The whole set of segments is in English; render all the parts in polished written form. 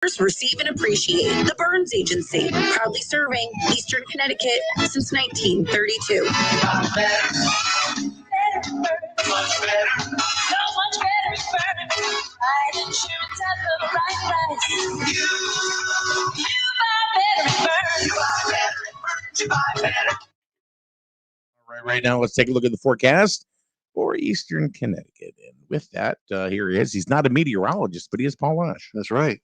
Receive and appreciate the Burns Agency, proudly serving Eastern Connecticut since 1932. Right now, let's take a look at the forecast for Eastern Connecticut. And with that, here he is. He's not a meteorologist, but he is Paul Ash. That's right.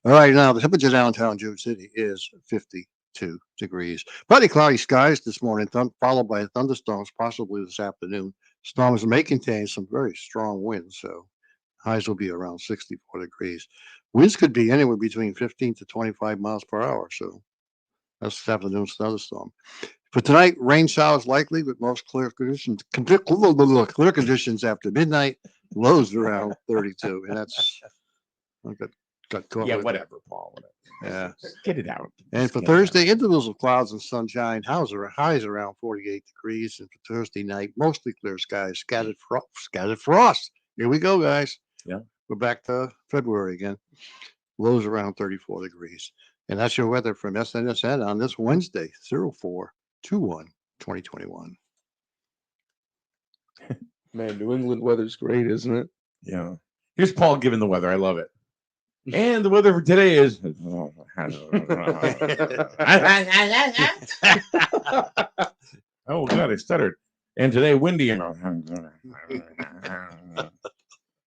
All right, now the temperature downtown Jersey City is 52 degrees. Partly cloudy skies this morning, followed by thunderstorms possibly this afternoon. Storms may contain some very strong winds, so highs will be around 64 degrees. Winds could be anywhere between 15 to 25 miles per hour, so that's this afternoon's thunderstorm. For tonight, rain showers likely with most clear conditions after midnight. Lows around 32, and that's got caught. Yeah, with whatever, Paul. Whatever. Yeah. Get it out. And for Thursday, intervals of clouds and sunshine. Highs around 48 degrees. And for Thursday night, mostly clear skies, scattered frost. Here we go, guys. Yeah. We're back to February again. Lows around 34 degrees. And that's your weather from SNSN on this Wednesday, 04/21/2021. Man, New England weather's great, isn't it? Yeah. Here's Paul giving the weather. I love it. And the weather for today is. Oh, God, I stuttered. And today, windy.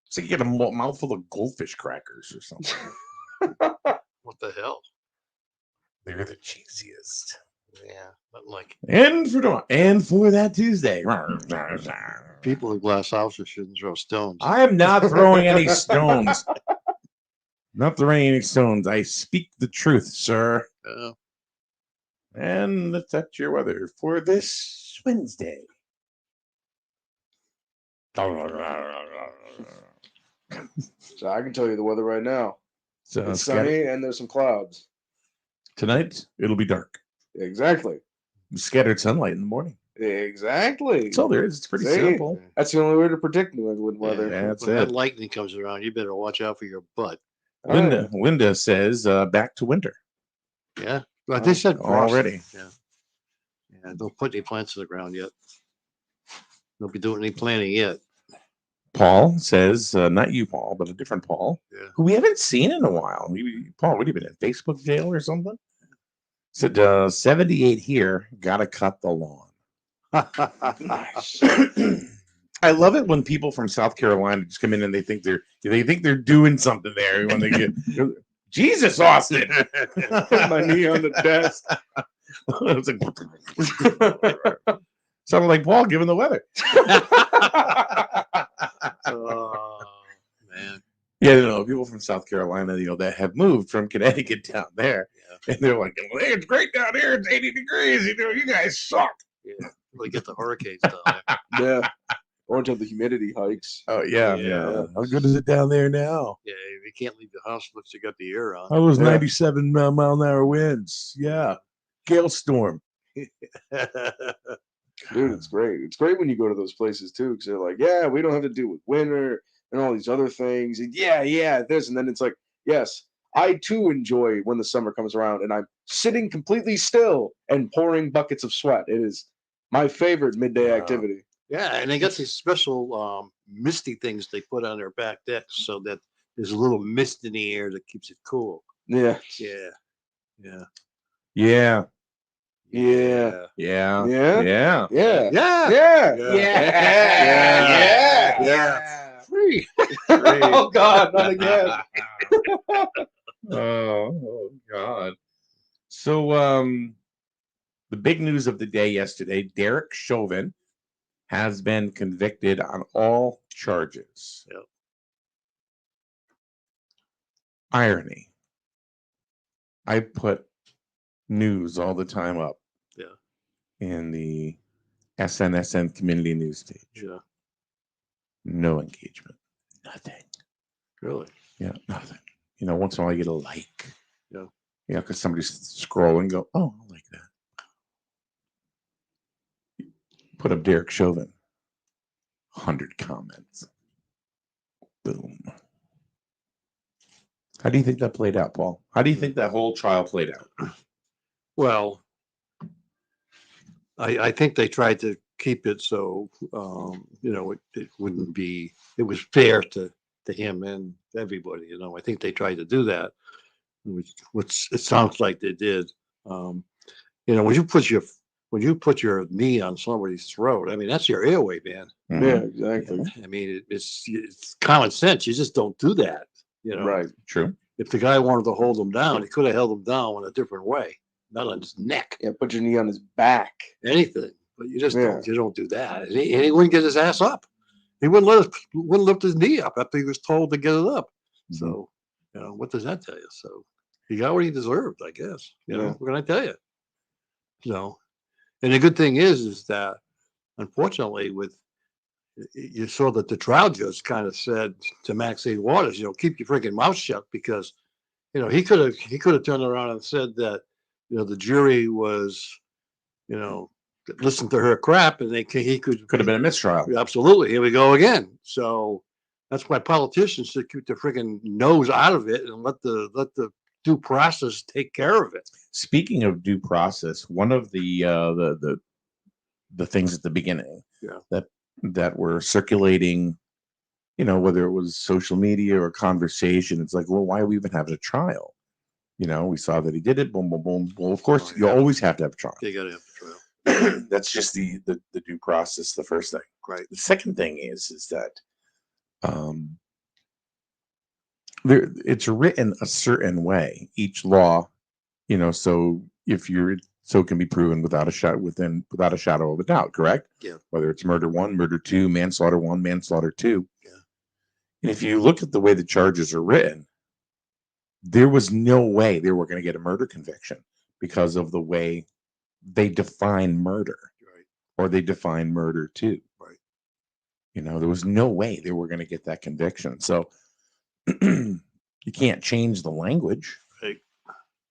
So you get a mouthful of goldfish crackers or something. What the hell? They're the cheesiest. Yeah, but like. And for that Tuesday. People in glass houses shouldn't throw stones. I am not throwing any stones. Not throwing any stones. I speak the truth, sir. And that's your weather for this Wednesday. So I can tell you the weather right now. So it's sunny and there's some clouds. Tonight, it'll be dark. Exactly. Scattered sunlight in the morning. Exactly. That's all there is. It's pretty simple. That's the only way to predict New England weather. Yeah, that's when it. that lightning comes around, you better watch out for your butt. Linda says back to winter. Yeah. But they said frost. Already. Yeah. Yeah. Don't put any plants in the ground yet. Don't be doing any planting yet. Paul says, not you, Paul, but a different Paul, who we haven't seen in a while. Paul, what have you been in Facebook jail or something? Said 78 here, gotta cut the lawn. I love it when people from South Carolina just come in and they think they're doing something there when they get Jesus, Austin. My knee on the desk. Sounded like Paul giving the weather. Oh man. Yeah, people from South Carolina, that have moved from Connecticut down there. Yeah. And they're like, hey, it's great down here. It's 80 degrees. You guys suck. Yeah. Really get the hurricanes down there. Yeah. Or until the humidity hikes. Oh, yeah. How good is it down there now? Yeah, you can't leave the house unless you got the air on. I was 97 mile an hour winds. Yeah. Gale storm. Dude, it's great. It's great when you go to those places too, because they're like, yeah, we don't have to deal with winter and all these other things. And this. And then it's like, yes, I too enjoy when the summer comes around and I'm sitting completely still and pouring buckets of sweat. It is my favorite midday activity. Yeah, and they got these special misty things they put on their back decks so that there's a little mist in the air that keeps it cool. Yeah. Yeah. Yeah. Yeah. Yeah. Yeah. Yeah. Yeah. Yeah. Yeah. Yeah. Yeah. Yeah. Yeah. Free. Oh God, not again. Oh God. So the big news of the day yesterday, Derek Chauvin has been convicted on all charges. Yep. Irony. I put news all the time up. Yeah. In the SNSN community news page. Yeah. No engagement. Nothing. Really? Yeah, nothing. Once in a while I get a like. Yeah. Because somebody's scrolling and go, oh, I like that. Put up Derek Chauvin. 100 comments. Boom. How do you think that played out, Paul? How do you think that whole trial played out? Well, I think they tried to keep it so, it wouldn't be, it was fair to him and everybody, I think they tried to do that, which it sounds like they did. When you put your knee on somebody's throat, I mean, that's your airway, man. Mhm. Yeah, exactly. I mean, it's common sense. You just don't do that, Right. True. If the guy wanted to hold him down, he could have held him down in a different way, not on his neck, Yeah, put your knee on his back. anything. But you just Yeah. you don't do that. And he wouldn't get his ass up. He wouldn't lift his knee up after he was told to get it up. So, what does that tell you? So he got what he deserved, I guess. Yeah. What can I tell you? And the good thing is that unfortunately, you saw that the trial judge kind of said to Maxine Waters, keep your freaking mouth shut, because he could have turned around and said that the jury was listened to her crap, and he could have been a mistrial. Absolutely. Here we go again. So that's why politicians should keep their freaking nose out of it and let the due process take care of it. Speaking of due process, one of the things at the beginning that were circulating, whether it was social media or conversation, it's like, well, why are we even having a trial? We saw that he did it. Boom, boom, boom. Well, of course, you always have to have a trial. You got to have a trial. That's just the due process. The first thing, right? The second thing is that it's written a certain way. Each law, so if so it can be proven without a shadow of a doubt. Correct? Yeah. Whether it's murder 1, murder 2, manslaughter 1, manslaughter 2. Yeah. And if you look at the way the charges are written, there was no way they were going to get a murder conviction because of the way they define murder, right? Or they define murder 2, right? There was no way they were going to get that conviction. So you can't change the language, right?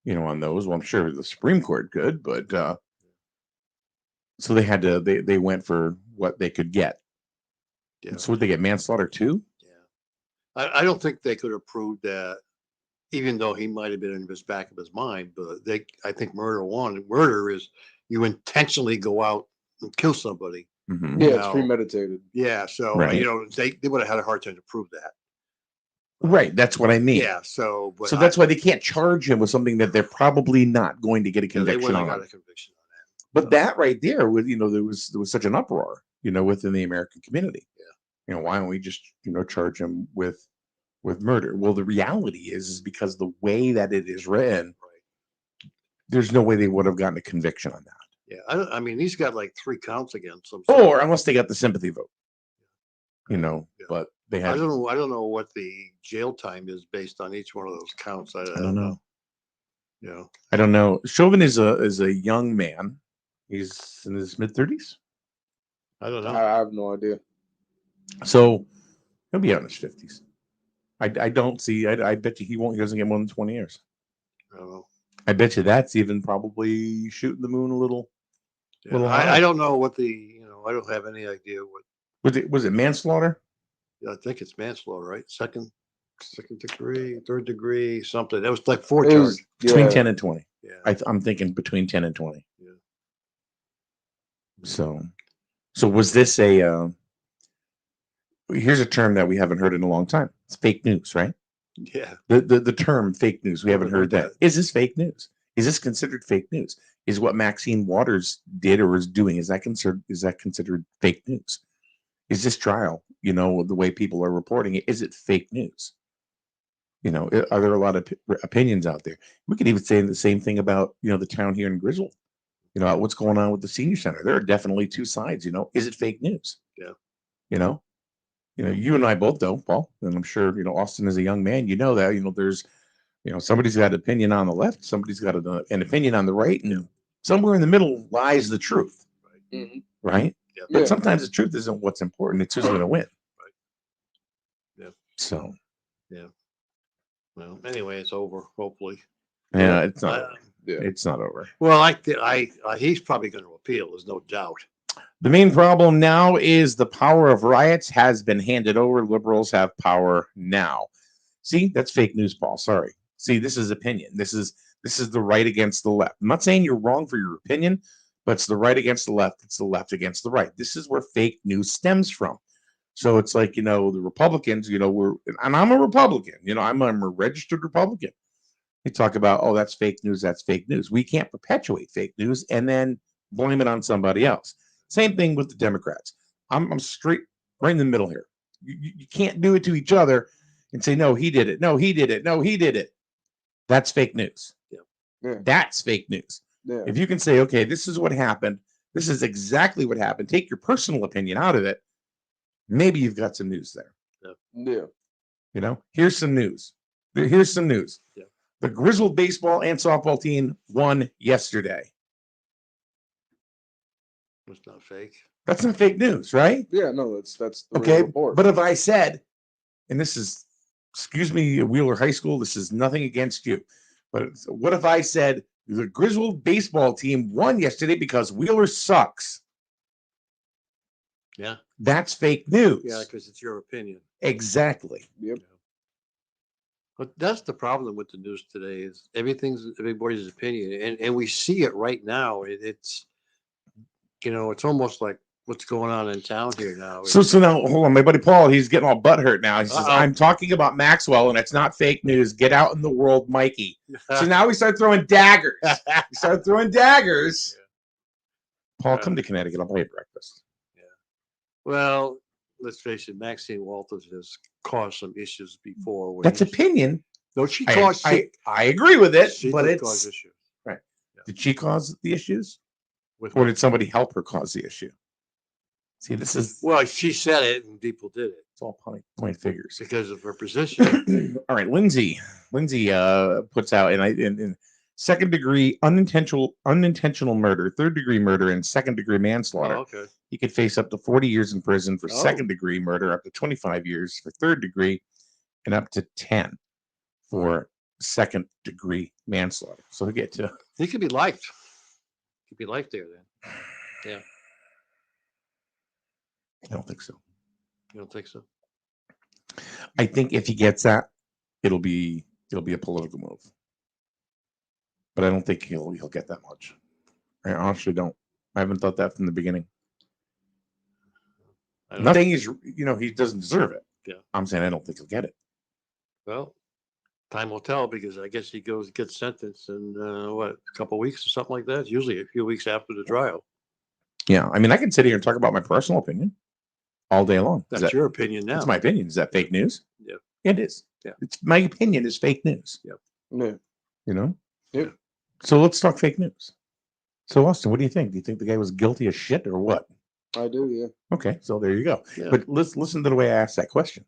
On those. Well, I'm sure the Supreme Court could, but so they had to. They went for what they could get. Yeah. So would they get manslaughter 2? Yeah, I don't think they could have proved that, even though he might have been in the back of his mind. But I think murder is you intentionally go out and kill somebody. Mm-hmm. Yeah, it's premeditated. Yeah, so Right. they would have had a hard time to prove that. Right, that's what I mean. Yeah, so that's why they can't charge him with something that they're probably not going to get a conviction on. Got a conviction on that. But that right there, with there was such an uproar, within the American community. Yeah. Why don't we just charge him with murder? Well, the reality is because the way that it is written, right, there's no way they would have gotten a conviction on that. Yeah, I mean, he's got like 3 counts against him. Or unless they got the sympathy vote, Yeah. But they had. I don't know what the jail time is based on each one of those counts. I don't know. I don't know. Chauvin is a young man. He's in his mid-30s. I don't know. I have no idea. So he'll be out in his 50s. I don't see. I bet you he doesn't get more than 20 years. I don't know. I bet you that's even probably shooting the moon a little. Yeah, I don't know what I don't have any idea what. Was it manslaughter? Yeah, I think it's manslaughter, right? Second degree, third degree, something. That was like 4 It charges. was- Between yeah. 10 and 20. Yeah. I'm thinking between 10 and 20. Yeah. So was this a? Here's a term that we haven't heard in a long time. It's fake news, right? Yeah. The term fake news. We haven't heard heard that. Is this fake news? Is this considered fake news? Is what Maxine Waters did or is doing, is that considered fake news? Is this trial, the way people are reporting it, is it fake news? Are there a lot of opinions out there? We could even say the same thing about, the town here in Griswold. What's going on with the senior center. There are definitely 2 sides, is it fake news? Yeah. You and I both know, Paul, and I'm sure, Austin is a young man, that, there's, somebody's got an opinion on the left, somebody's got an opinion on the right, and somewhere in the middle lies the truth. Mhm. Right? Yeah. But sometimes the truth isn't what's important, it's who's going to win. Right. Yeah. So. Yeah. Well, anyway, it's over, hopefully. Yeah, it's not. Yeah. It's not over. Well, he's probably going to appeal. There's no doubt. The main problem now is the power of riots has been handed over. Liberals have power now. See, that's fake news, Paul. Sorry. See, this is opinion. This is the right against the left. I'm not saying you're wrong for your opinion, but it's the right against the left. It's the left against the right. This is where fake news stems from. So it's like, the Republicans, and I'm a Republican, I'm a registered Republican. They talk about, oh, that's fake news. That's fake news. We can't perpetuate fake news and then blame it on somebody else. Same thing with the Democrats. I'm straight right in the middle here. You can't do it to each other and say, no, he did it. No, he did it. No, he did it. That's fake news. Yeah. That's fake news. Yeah. If you can say, okay, this is what happened. This is exactly what happened. Take your personal opinion out of it. Maybe you've got some news there. Yeah. Here's some news. Here's some news. Yeah. The Grizzled baseball and softball team won yesterday. It's not fake. That's not fake news, right? Yeah, no, that's the Okay. real report. But if I said, and this is, excuse me, Wheeler High School, this is nothing against you. But what if I said the Grizzled baseball team won yesterday because Wheeler sucks? Yeah. That's fake news. Yeah, because it's your opinion. Exactly. Yep. But that's the problem with the news today is everything's everybody's opinion. And we see it right now. It's almost like what's going on in town here now. So now, hold on. My buddy Paul, he's getting all butthurt now. He says, Uh-oh. I'm talking about Maxwell, and it's not fake news. Get out in the world, Mikey. So now we start throwing daggers. We start throwing daggers. Yeah. Paul, come to Connecticut. I'll buy you breakfast. Well, let's face it, Maxine Walters has caused some issues before. when That's he's- opinion. No, she caused I agree with it, she but did it's cause issues. right. Did she cause the issues, With or did somebody help her cause the issue? See, this is Well, she said it and people did it it's all point figures. because of her position. All right, Lindsay puts out in second degree unintentional murder, third degree murder, and second degree manslaughter. Oh, okay. He could face up to 40 years in prison for Oh. second degree murder, up to 25 years for third degree, and up to 10 for second degree manslaughter. So we get to He could be liked. Could be liked there then. Yeah. I don't think so. You don't think so? I think if he gets that, it'll be a political move. But I don't think he'll get that much. I honestly don't. I haven't thought that from the beginning. I don't Not saying he doesn't deserve it. Yeah. I'm saying I don't think he'll get it. Well, time will tell because I guess he gets sentenced in a couple of weeks or something like that. It's usually a few weeks after the trial. Yeah, I mean, I can sit here and talk about my personal opinion all day long. That's your opinion now. That's my opinion. Is that fake news? Yeah. It is. Yeah. It's my opinion is fake news. Yeah. Yep. So let's talk fake news. So Austin, what do you think? Do you think the guy was guilty of shit or what? I do, yeah. Okay, so there you go. Yeah. But let's listen to the way I asked that question.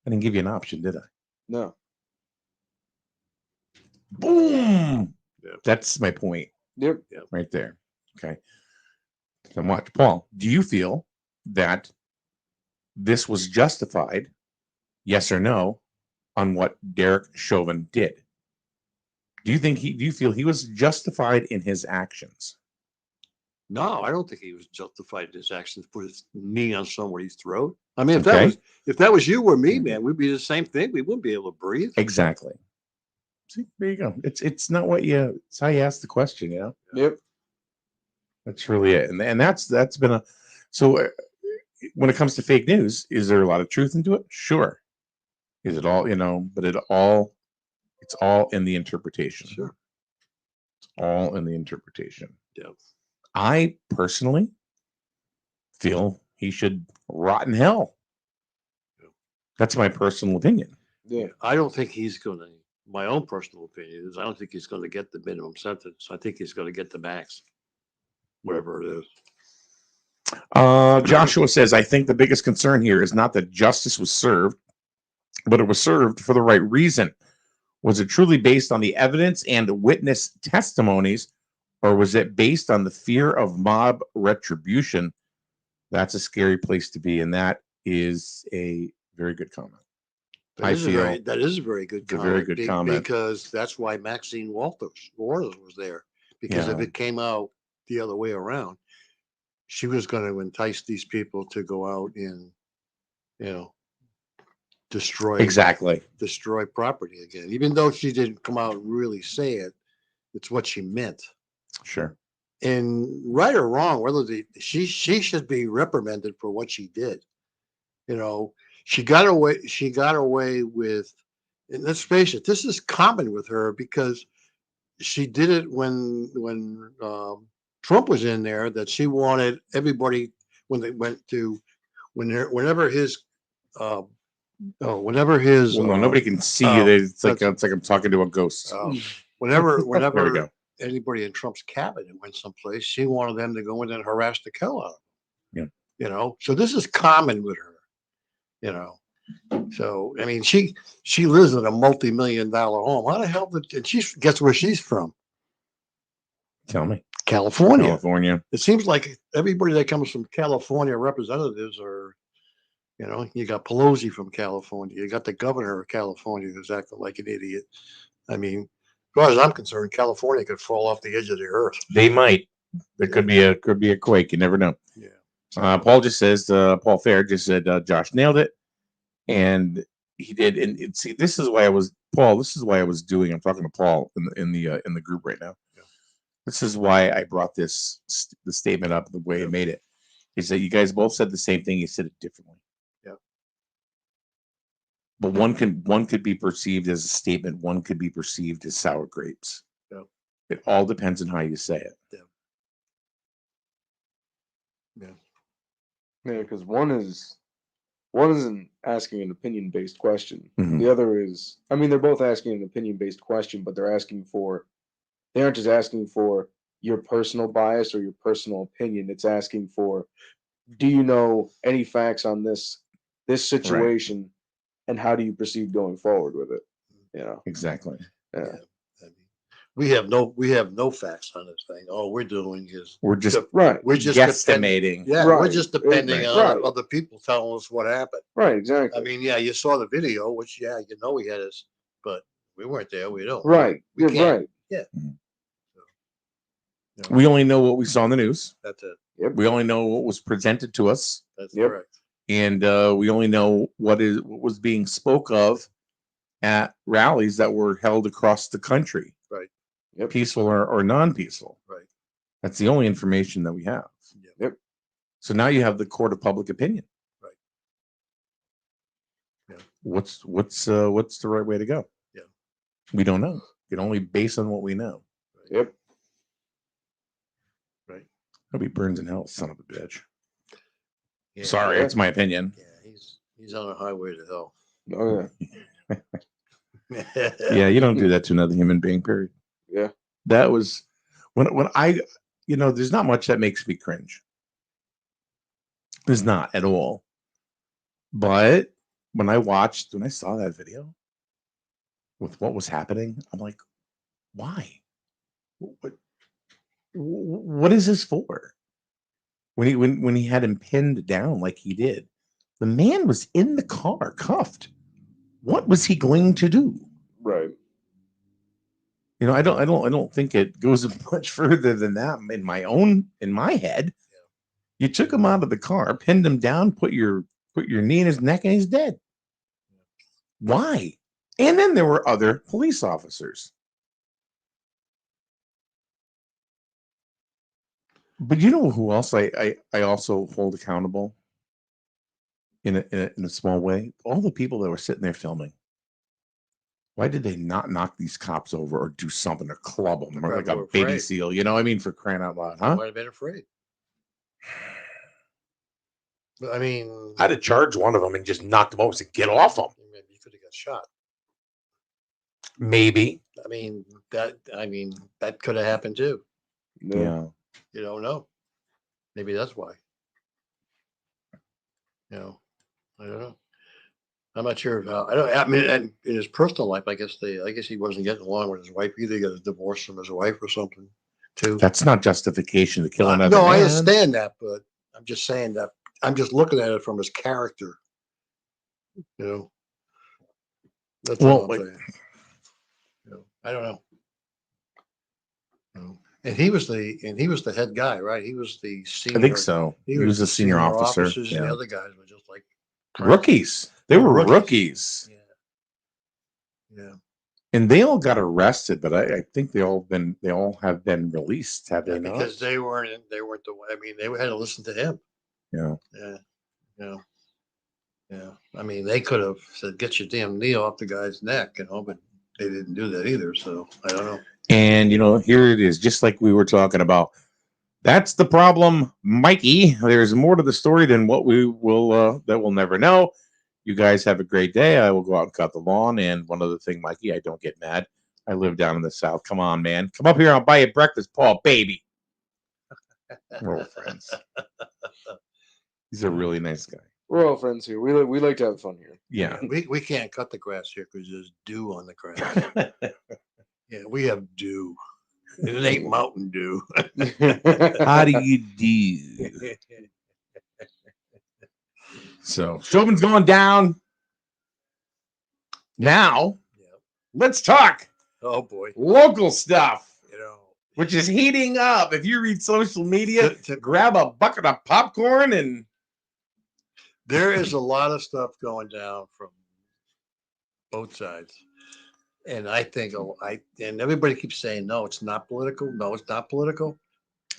I didn't give you an option, did I? No. Boom. Yeah. That's my point Yep. right there. Okay. So watch, Paul. Do you feel that this was justified? Yes or no, on what Derek Chauvin did? Do you feel he was justified in his actions? No, I don't think he was justified in his actions. Put his knee on somebody's throat. I mean, Okay. if that was you or me, man, we'd be the same thing. We wouldn't be able to breathe. Exactly. See, there you go. It's not what it's how you ask the question, you know? Yep. That's really it. And that's been so when it comes to fake news, is there a lot of truth into it? Sure. Is it all, but it's all in the interpretation. Sure. It's all in the interpretation. Yeah. I personally feel he should rot in hell. Yeah. That's my personal opinion. Yeah. I don't think he's going to, my own personal opinion is I don't think he's going to get the minimum sentence. I think he's going to get the max, whatever it is. Joshua says, I think the biggest concern here is not that justice was served, but it was served for the right reason. Was it truly based on the evidence and witness testimonies, or was it based on the fear of mob retribution? That's a scary place to be, and that is a very good comment. That is a very good it's a comment. very good comment. Because that's why Maxine Waters was there. Because if Yeah. it came out the other way around, she was going to entice these people to go out and, destroy Exactly. property again. Even though she didn't come out and really say it, it's what she meant. Sure. And right or wrong, whether she should be reprimanded for what she did. You know, she got away with, and let's face it, this is common with her because she did it when Trump was in there, that she wanted everybody when they went to whenever his Well, no, nobody can see you. It's like I'm talking to a ghost. whenever There we go. anybody in Trump's cabinet went someplace, she wanted them to go in and harass the hell out of them. Yeah. You know, so this is common with her. You know, so I mean, she lives in a multi-million-dollar home. How the hell and guess where she's from? Tell me. California. It seems like everybody that comes from California, representatives are, you know, you got Pelosi from California, you got the governor of California who's acting like an idiot. I mean, as far as I'm concerned, California could fall off the edge of the earth. They might. There could be a quake. You never know. Yeah. Paul just says, Paul Fair just said, Josh nailed it. And he did. And see, this is why I was doing, I'm talking to Paul in the group right now. Yeah. This is why I brought the statement up the way he made it. He said, you guys both said the same thing. You said it differently. Yeah. But one could be perceived as a statement. One could be perceived as sour grapes. Yeah. It all depends on how you say it. Yeah. Yeah. Yeah, because one isn't asking an opinion-based question. Mhm. The other is, I mean, they're both asking an opinion-based question, but they aren't just asking for your personal bias or your personal opinion. It's asking for, do you know any facts on this situation, and how do you proceed going forward with it? You know, Exactly. yeah. I mean, we have no facts on this thing. All we're doing is We're just we're just guesstimating. we're just depending on Right. other people telling us what happened. Right, exactly. I mean, yeah, you saw the video, which he had us, but we weren't there. We don't. Right, We you're can't. right. Yeah. Mhm. So, We only know what we saw in the news. that's it. Yep. We only know what was presented to us, That's Yep. correct. and we only know what was being spoke of at rallies that were held across the country, Right. Yep. peaceful or non-peaceful. Right. That's the only information that we have. Yep. So now you have the court of public opinion. Right. Yeah. What's the right way to go? Yeah. We don't know. We can only base on what we know. Yep. Right. Hope he burns in hell, son of a bitch. Yeah. Sorry, Yeah. it's my opinion. Yeah, he's on a highway to hell. Oh Yeah, you don't do that to another human being, period. yeah. That was when I, there's not much that makes me cringe. There's not at all. But when I saw that video with what was happening, I'm like, why? What is this for? When he had him pinned down like he did, the man was in the car, cuffed. What was he going to do? Right. I don't think it goes much further than that in my head. You took him out of the car, pinned him down, put your knee in his neck, and he's dead. Why? And then there were other police officers. But you know who else I also hold accountable in a small way? All the people that were sitting there filming. Why did they not knock these cops over or do something to club them or like a baby seal? For crying out loud, huh? Might have been afraid. But I mean, I'd have charged one of them and just knocked him over and said, "Get off him." maybe you could have got shot. Maybe. I mean, that could have happened too. Yeah. You don't know. Maybe that's why. I don't know. I'm not sure. I mean, and in his personal life, I guess he wasn't getting along with his wife either. He got a divorce from his wife or something, too. That's not justification to kill another No, man. I understand that, but I'm just saying that I'm just looking at it from his character. That's all I'm saying. I don't know. And he was the head guy, right? He was the senior. I think so. He was a senior officer. Officers, Yeah. and the other guys were just like Rookies. They were rookies. Yeah. And they all got arrested, but I think they all have been released, have they not? Because they weren't the way. I mean, they had to listen to him. Yeah. Yeah. I mean, they could have said, "Get your damn knee off the guy's neck," but they didn't do that either. So I don't know. And here it is, just like we were talking about. That's the problem, Mikey. There's more to the story than what we will that we'll never know. You guys have a great day. I will go out and cut the lawn. And one other thing, Mikey, I don't get mad. I live down in the South. Come on, man. Come up here. I'll buy you breakfast, Paul, baby. We're old friends. He's a really nice guy. We're all friends here. We like to have fun here. Yeah. We can't cut the grass here because there's dew on the grass. Yeah, we have dew. It ain't Mountain Dew. How do you do? So Chauvin's going down. Now, let's talk. Oh boy, local stuff. Which is heating up. If you read social media, to grab a bucket of popcorn and there is a lot of stuff going down from both sides. And I think and everybody keeps saying, no, it's not political. No, it's not political.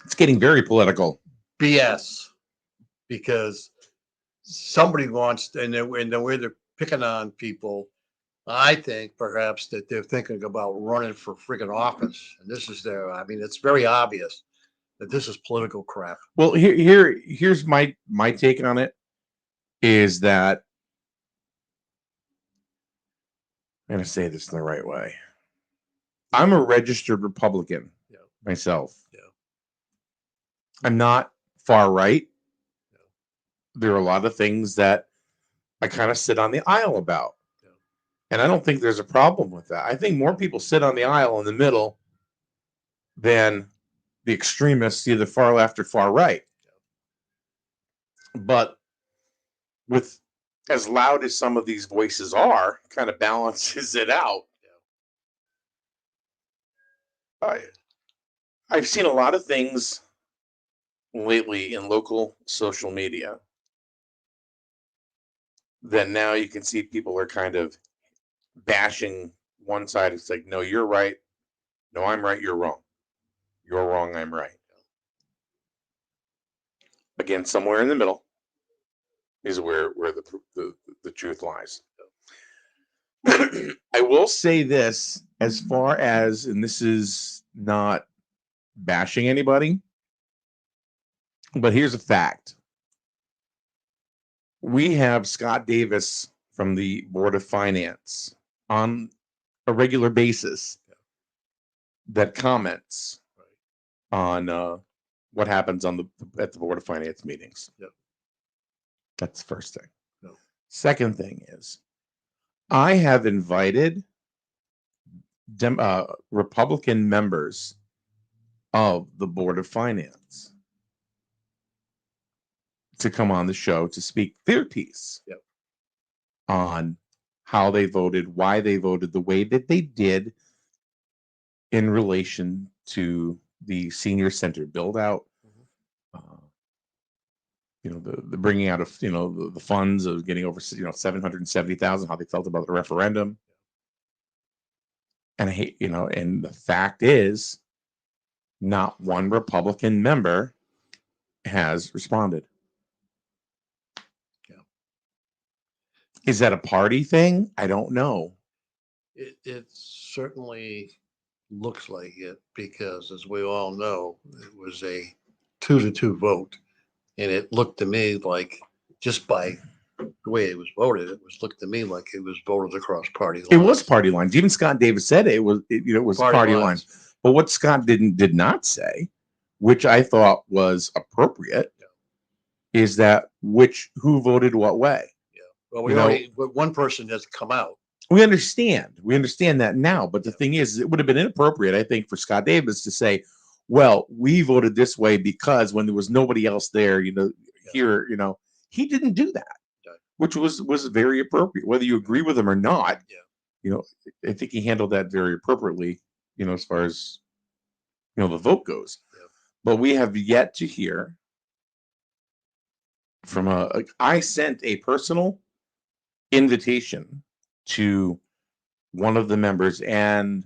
It's getting very political. BS. Because somebody wants, and the way they're picking on people, I think perhaps that they're thinking about running for freaking office. And this is it's very obvious that this is political crap. Well, here's my take on it is that I'm going to say this in the right way. I'm a registered Republican myself. Yeah. I'm not far right. Yeah. There are a lot of things that I kind of sit on the aisle about. Yeah. And I don't think there's a problem with that. I think more people sit on the aisle in the middle than the extremists, either far left or far right. Yeah. But with as loud as some of these voices are, kind of balances it out. I've seen a lot of things lately in local social media that now you can see people are kind of bashing one side. It's like, no, you're right. No, I'm right. You're wrong. You're wrong. I'm right. Again, somewhere in the middle is where the truth lies. I will say this as far as, and this is not bashing anybody, but here's a fact. We have Scott Davis from the Board of Finance on a regular basis that comments on what happens at the Board of Finance meetings. Yep. That's the first thing. No. Second thing is, I have invited Republican members of the Board of Finance to come on the show to speak their piece on how they voted, why they voted the way that they did in relation to the senior center build out. The bringing out of the funds of getting over 770,000, how they felt about the referendum. And I hate, and the fact is, not one Republican member has responded. Yeah. Is that a party thing? I don't know. It certainly looks like it, because as we all know, it was a 2-2 vote. And it looked to me like, just by the way it was voted, looked to me like it was voted across party lines. It was party lines. Even Scott Davis said it was party lines. But what Scott did not say, which I thought was appropriate, is that who voted what way. Yeah. Well, one person has come out. We understand that now. But the thing is, it would have been inappropriate, I think, for Scott Davis to say, well, we voted this way because when there was nobody else there, here, he didn't do that, which was very appropriate. Whether you agree with him or not, I think he handled that very appropriately, as far as, the vote goes. Yeah. But we have yet to hear from I sent a personal invitation to one of the members, and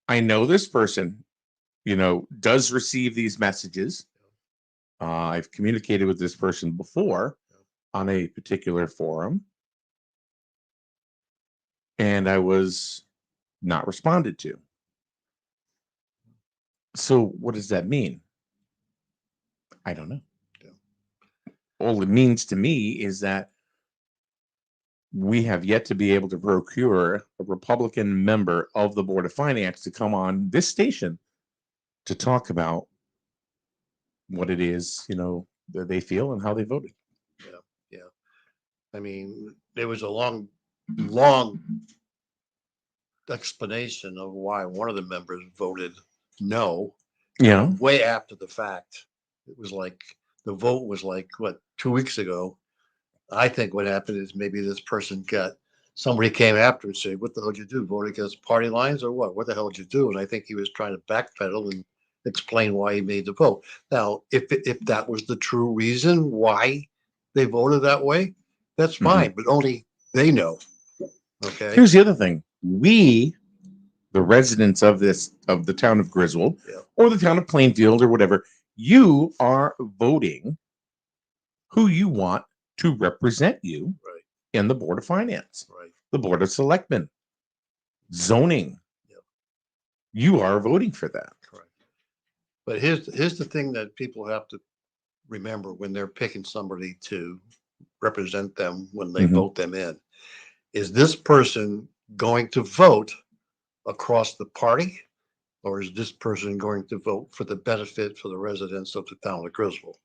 I know this person, does receive these messages. I've communicated with this person before on a particular forum, and I was not responded to. So what does that mean? I don't know. All it means to me is that we have yet to be able to procure a Republican member of the Board of Finance to come on this station to talk about what it is, that they feel and how they voted. Yeah. I mean, there was a long explanation of why one of the members voted no. Yeah. Way after the fact. It was like, the vote was like, what, 2 weeks ago? I think what happened is maybe this person somebody came after and said, what the hell did you do? Vote against party lines or what? What the hell did you do? And I think he was trying to backpedal and explain why he made the vote. Now, if that was the true reason why they voted that way, that's fine, but only they know. Okay. Here's the other thing. We, the residents of the town of Griswold, or the town of Plainfield or whatever, you are voting who you want to represent you in the Board of Finance, the Board of Selectmen, zoning. You are voting for that. Correct. But here's the thing that people have to remember when they're picking somebody to represent them when they vote them in. Is this person going to vote across the party, or is this person going to vote for the benefit for the residents of the town of Griswold?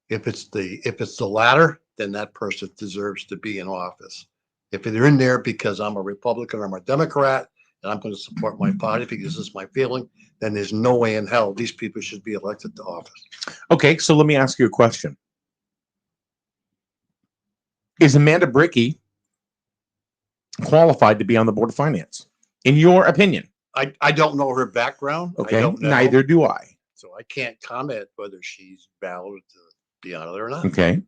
If it's the latter, then that person deserves to be in office. If they're in there because I'm a Republican or I'm a Democrat and I'm going to support my party because this is my feeling, then there's no way in hell these people should be elected to office. Okay, so let me ask you a question. Is Amanda Brickey qualified to be on the Board of Finance, in your opinion? I don't know her background. Okay, I don't know. neither do I. So I can't comment whether she's valid to be on it or not. Okay.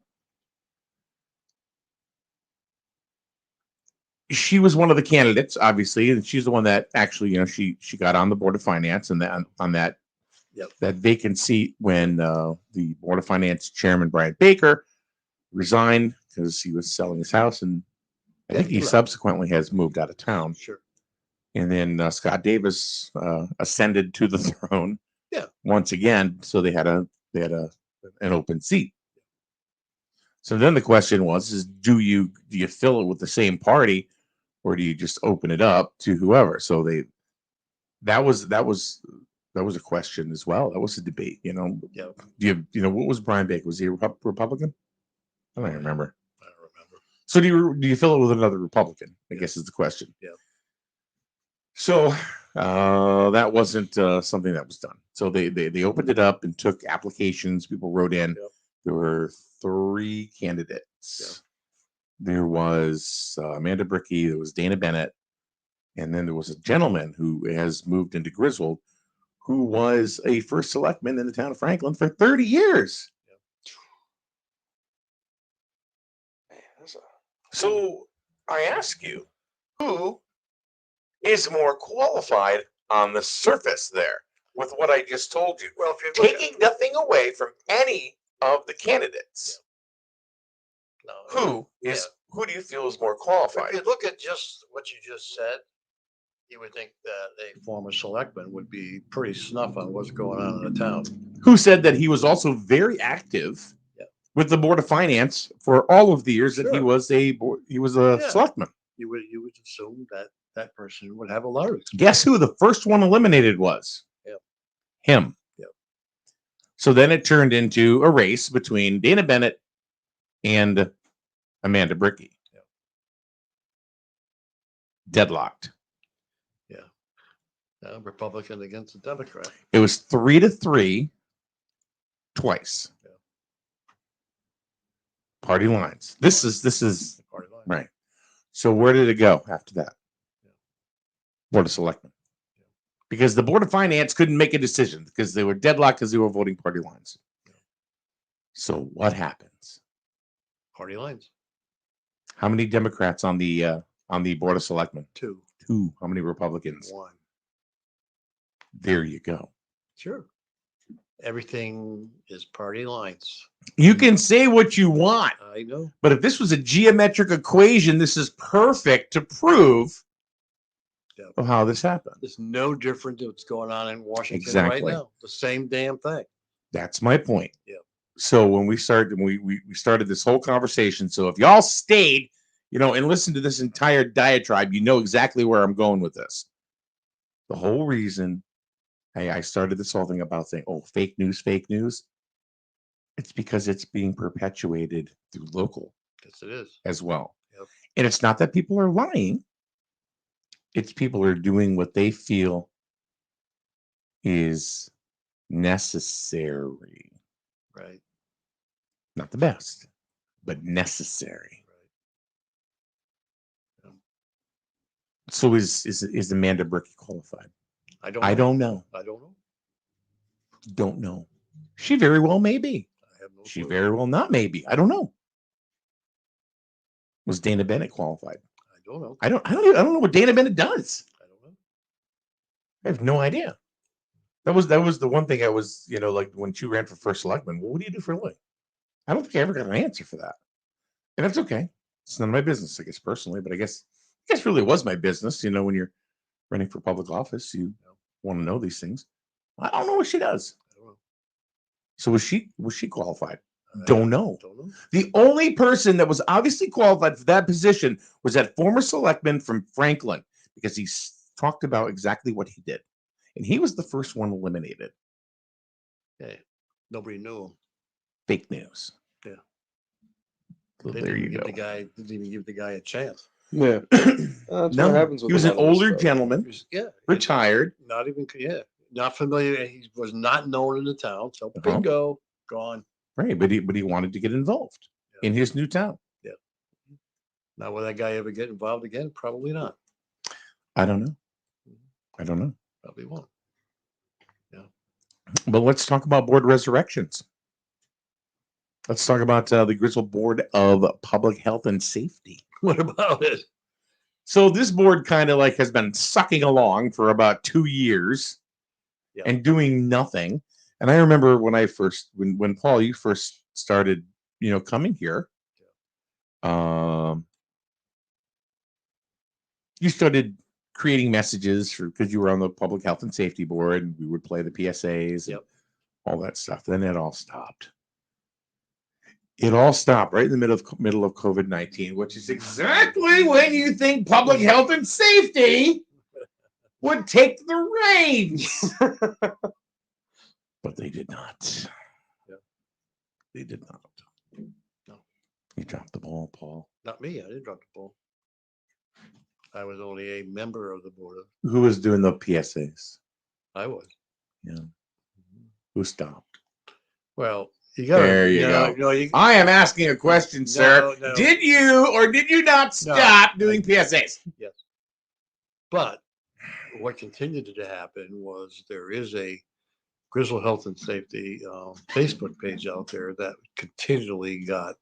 She was one of the candidates, obviously, and she's the one that actually, she got on the Board of Finance, and that on that vacant seat when the Board of Finance chairman Brian Baker resigned because he was selling his house, and I think he subsequently has moved out of town. Sure. And then Scott Davis ascended to the throne. Once again, so they had an open seat. So then the question was, do you fill it with the same party, or do you just open it up to whoever? So that was a question as well. That was a debate, Do what was Brian Baker? Was he a Republican? I don't remember. So do you fill it with another Republican? I guess is the question. Yeah. So that wasn't something that was done. So they opened it up and took applications. People wrote in. There were 3 candidates. There was Amanda Brickey. There was Dana Bennett, and then there was a gentleman who has moved into Griswold, who was a first selectman in the town of Franklin for 30 years. So I ask you, who is more qualified on the surface there with what I just told you? Well, if taking nothing away from any of the candidates, who do you feel is more qualified? If you look at just what you just said, you would think that a former selectman would be pretty snuff on what's going on in the town. Who said that he was also very active with the Board of Finance for all of the years that he was a selectman. You would assume that person would have a lot of experience. Guess who the first one eliminated was? Him. So then it turned into a race between Dana Bennett and Amanda Brickey. Deadlocked. Republican against a Democrat. It was 3-3 twice. Party lines. This is Party line. right. So where did it go after that? Board of Selectmen. Because the Board of Finance couldn't make a decision because they were deadlocked because they were voting party lines. So what happens? Party lines. How many Democrats on the Board of Selectmen? 2. 2. How many Republicans? 1. There you go. Sure. Everything is party lines. You can say what you want, I know. but if this was a geometric equation, this is perfect to prove of how this happened. It's no different than what's going on in Washington Exactly. right now. The same damn thing. That's my point. Yeah. So when we started, we started this whole conversation. So if y'all stayed, and listened to this entire diatribe, you know exactly where I'm going with this. The whole reason I started this whole thing about saying, oh, fake news. It's because it's being perpetuated through local. Yes, it is. As well. Yep. And it's not that people are lying. It's people are doing what they feel is necessary. Right. Not the best, but necessary. Right. So is Amanda Bricky qualified? I don't know. Don't know. She very well may be. I have no She clue. very well not maybe. I don't know. Was Dana Bennett qualified? I don't know. I don't know what Dana Bennett does. I don't know. I have no idea. That was the one thing I was, like when she ran for first selectman. Well, what do you do for a living? I don't think I ever got an answer for that. And that's okay. It's none of my business, I guess, personally, but I guess really was my business. When you're running for public office, you want to know these things. I don't know what she does. I don't know. So was she qualified? Don't know. Don't know. The only person that was obviously qualified for that position was that former selectman from Franklin, because he talked about exactly what he did. And he was the first one eliminated. Okay. Nobody knew him. Fake news. Yeah. So They there didn't you give go. Didn't even give the guy a chance. Yeah. That's what No, happens with he was a an lot of this older stuff. gentleman, retired. Not even, not familiar. He was not known in the town. So Uh-huh. bingo, gone. Right, but he wanted to get involved in his new town. Yeah. Now, will that guy ever get involved again? Probably not. I don't know. Probably won't. Yeah. But let's talk about board resurrections. Let's talk about the Grizzle Board of Public Health and Safety. What about it? So this board kind of like has been sucking along for about 2 years and doing nothing. And I remember when when Paul, you first started, coming here, you started creating messages because you were on the Public Health and Safety Board, and we would play the PSAs and all that stuff. Then it all stopped. It all stopped right in the middle of COVID-19, which is exactly when you think public health and safety would take the reins. But they did not. They did not. No. You dropped the ball, Paul. Not me. I didn't drop the ball. I was only a member of the board. Who was doing the PSAs? I was. Yeah. Who stopped? Well, you got there you go. No, I am asking a question, sir. No. Did you or did you not stop doing PSAs? Yes. But what continued to happen was there is a Grizzle Health and Safety Facebook page out there that continually got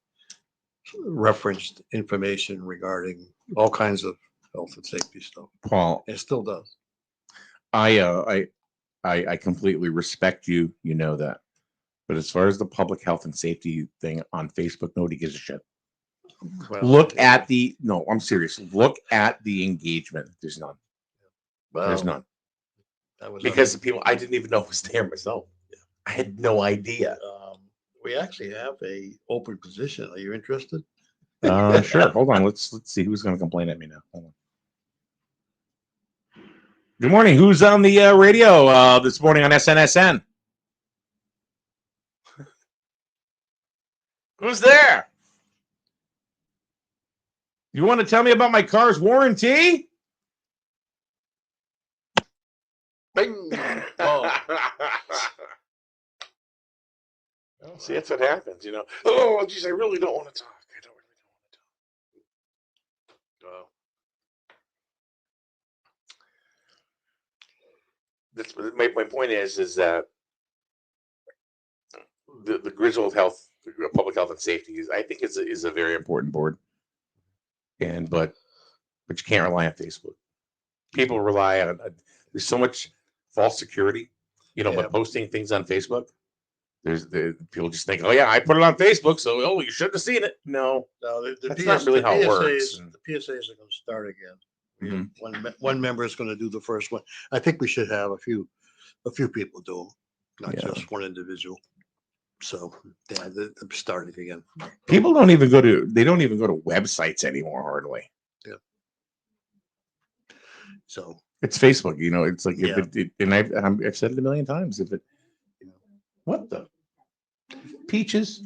referenced information regarding all kinds of health and safety stuff. Paul, it still does. I completely respect you. You know that. But as far as the public health and safety thing on Facebook, nobody gives a shit. Well, I'm serious. Look at the engagement. There's none. Well, there's none. Because the people, I didn't even know it was there myself. I had no idea. We actually have a open position. Are you interested? Sure. Hold on. Let's see who's going to complain at me now. Hold on. Good morning. Who's on the radio this morning on SNSN? Who's there? You want to tell me about my car's warranty? Bing. Oh. See, that's what happens, Oh, geez, I really don't want to talk. I don't really want to talk. That's my point is that the Grizzled Health, Public Health and Safety, I think is a very important board. but you can't rely on Facebook. People rely on there's so much false security, by posting things on Facebook. People just think, oh yeah, I put it on Facebook, so you shouldn't have seen it. No, that's not really how it works. The PSAs are going to start again. Mhm. One member is going to do the first one. I think we should have a few people do them, not just one individual. So they're starting again. People don't even go to websites anymore hardly. Yeah. So it's Facebook. It's like if it and I've said it a million times. If it, what the peaches?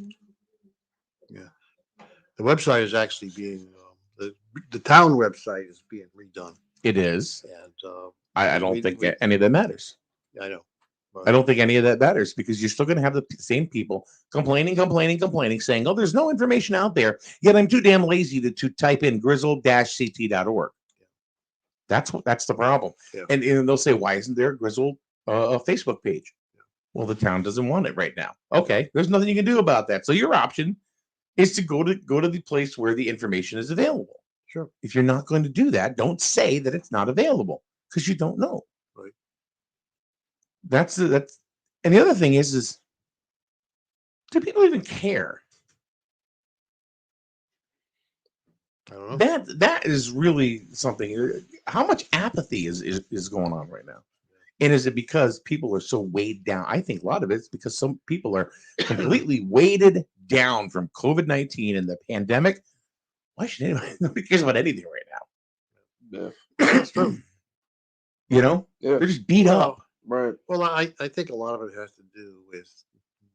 Yeah, the website is actually being the town website is being redone. It is, and I don't think any of that matters. I know. I don't think any of that matters because you're still going to have the same people complaining, saying, "Oh, there's no information out there." Yet I'm too damn lazy to type in grizzle-ct.org. That's the problem. Yeah. And they'll say, "Why isn't there a Grizzle Facebook page?" Well, the town doesn't want it right now. Okay, there's nothing you can do about that. So your option is to go to the place where the information is available. Sure. If you're not going to do that, don't say that it's not available because you don't know. Right. That's and the other thing is do people even care? I don't know. That is really something. How much apathy is going on right now? And is it because people are so weighed down? I think a lot of it's because some people are completely weighted down from COVID-19 and the pandemic. Why should nobody cares about anything right now? Yeah, that's true. They're just beat up. Right. Well, I think a lot of it has to do with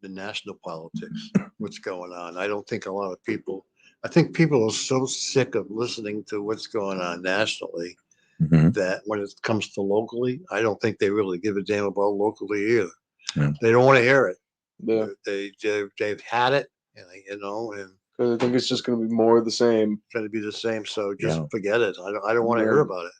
the national politics, what's going on. I don't think a lot of people, I think people are so sick of listening to what's going on nationally that when it comes to locally, I don't think they really give a damn about locally either. Yeah. They don't want to hear it. Yeah. They've had it, and I think it's just going to be more of the same. It's going to be the same. So just forget it. I don't want to hear about it.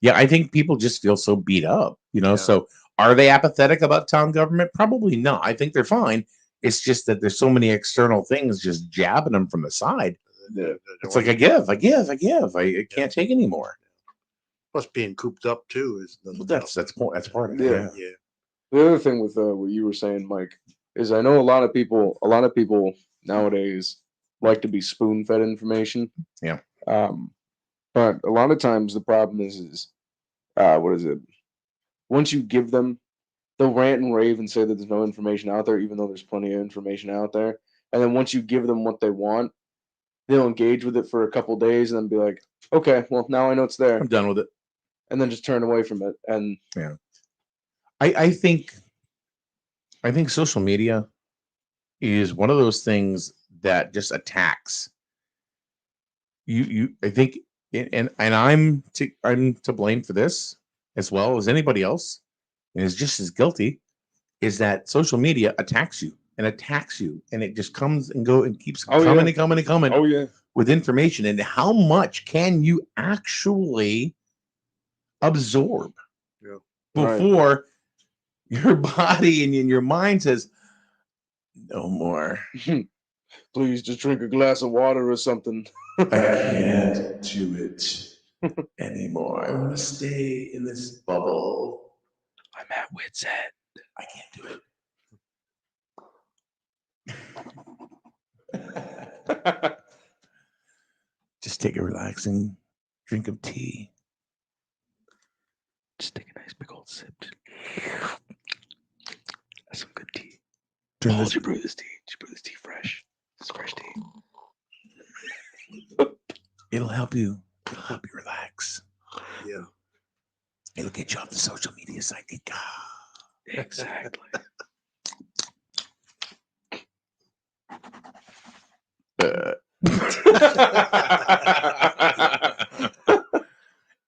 Yeah, I think people just feel so beat up, So are they apathetic about town government? Probably not. I think they're fine. It's just that there's so many external things just jabbing them from the side. Yeah. It's like I give. I can't take anymore. Plus, being cooped up too is that's part of it. Yeah. The other thing with what you were saying, Mike, is I know a lot of people nowadays like to be spoon-fed information. Yeah. But a lot of times the problem is what is it? Once you give them, they'll rant and rave and say that there's no information out there, even though there's plenty of information out there. And then once you give them what they want, they'll engage with it for a couple days and then be like, okay, well, now I know it's there. I'm done with it. And then just turn away from it. And yeah, I think social media is one of those things that just attacks you. I think, and I'm to blame for this as well as anybody else, and is just as guilty. Is that social media attacks you, and it just comes and go and keeps coming and coming and coming. Oh yeah, with information, and how much can you actually absorb before your body and your mind says no more? Please just drink a glass of water or something. I can't do it anymore. I want to stay in this bubble. I'm at wit's end. I can't do it. Just take a relaxing drink of tea. Just take a nice big old sip. That's some good tea. Paul, did you brew this tea? Did you brew this tea fresh? It's fresh tea. It'll help you. It'll help you relax. Yeah. It'll get you off the social media psychic. Exactly.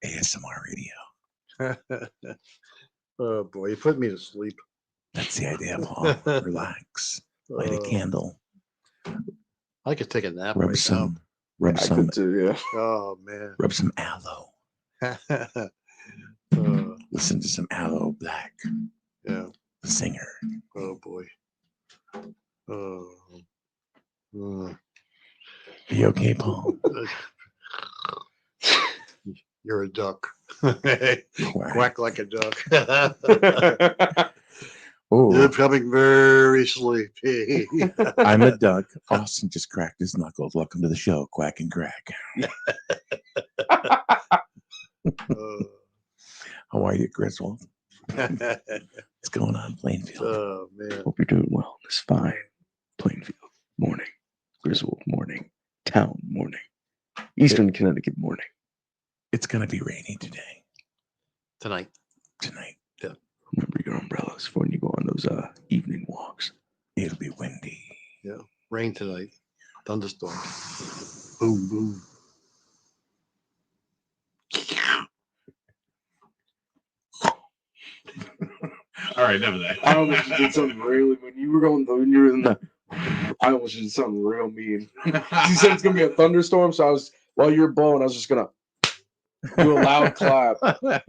ASMR radio. Oh boy, you put me to sleep. That's the idea, Paul. Relax. Light a candle. I could take a nap. Rub some. Oh man. Rub some aloe. Listen to some Aloe Black. Yeah. The singer. Oh boy. Are you okay, Paul? You're a duck. Quack like a duck. You're Oh, becoming very sleepy. I'm a duck. Austin just cracked his knuckles. Welcome to the show, Quack and Crack. How are you, Griswold? What's going on, Plainfield? Oh, man. Hope you're doing well. It's fine. Plainfield, morning. Griswold, morning. Town, morning. Eastern Connecticut, morning. It's gonna be rainy today. Tonight. Remember your umbrellas for when you go on those evening walks. It'll be windy. Yeah. Rain tonight. Thunderstorms. Boom, boom. All right, enough of that. I almost did something really when you were in the. I almost did something real mean. She said it's gonna be a thunderstorm, so I was while you're blowing, I was just gonna do a loud clap. Right,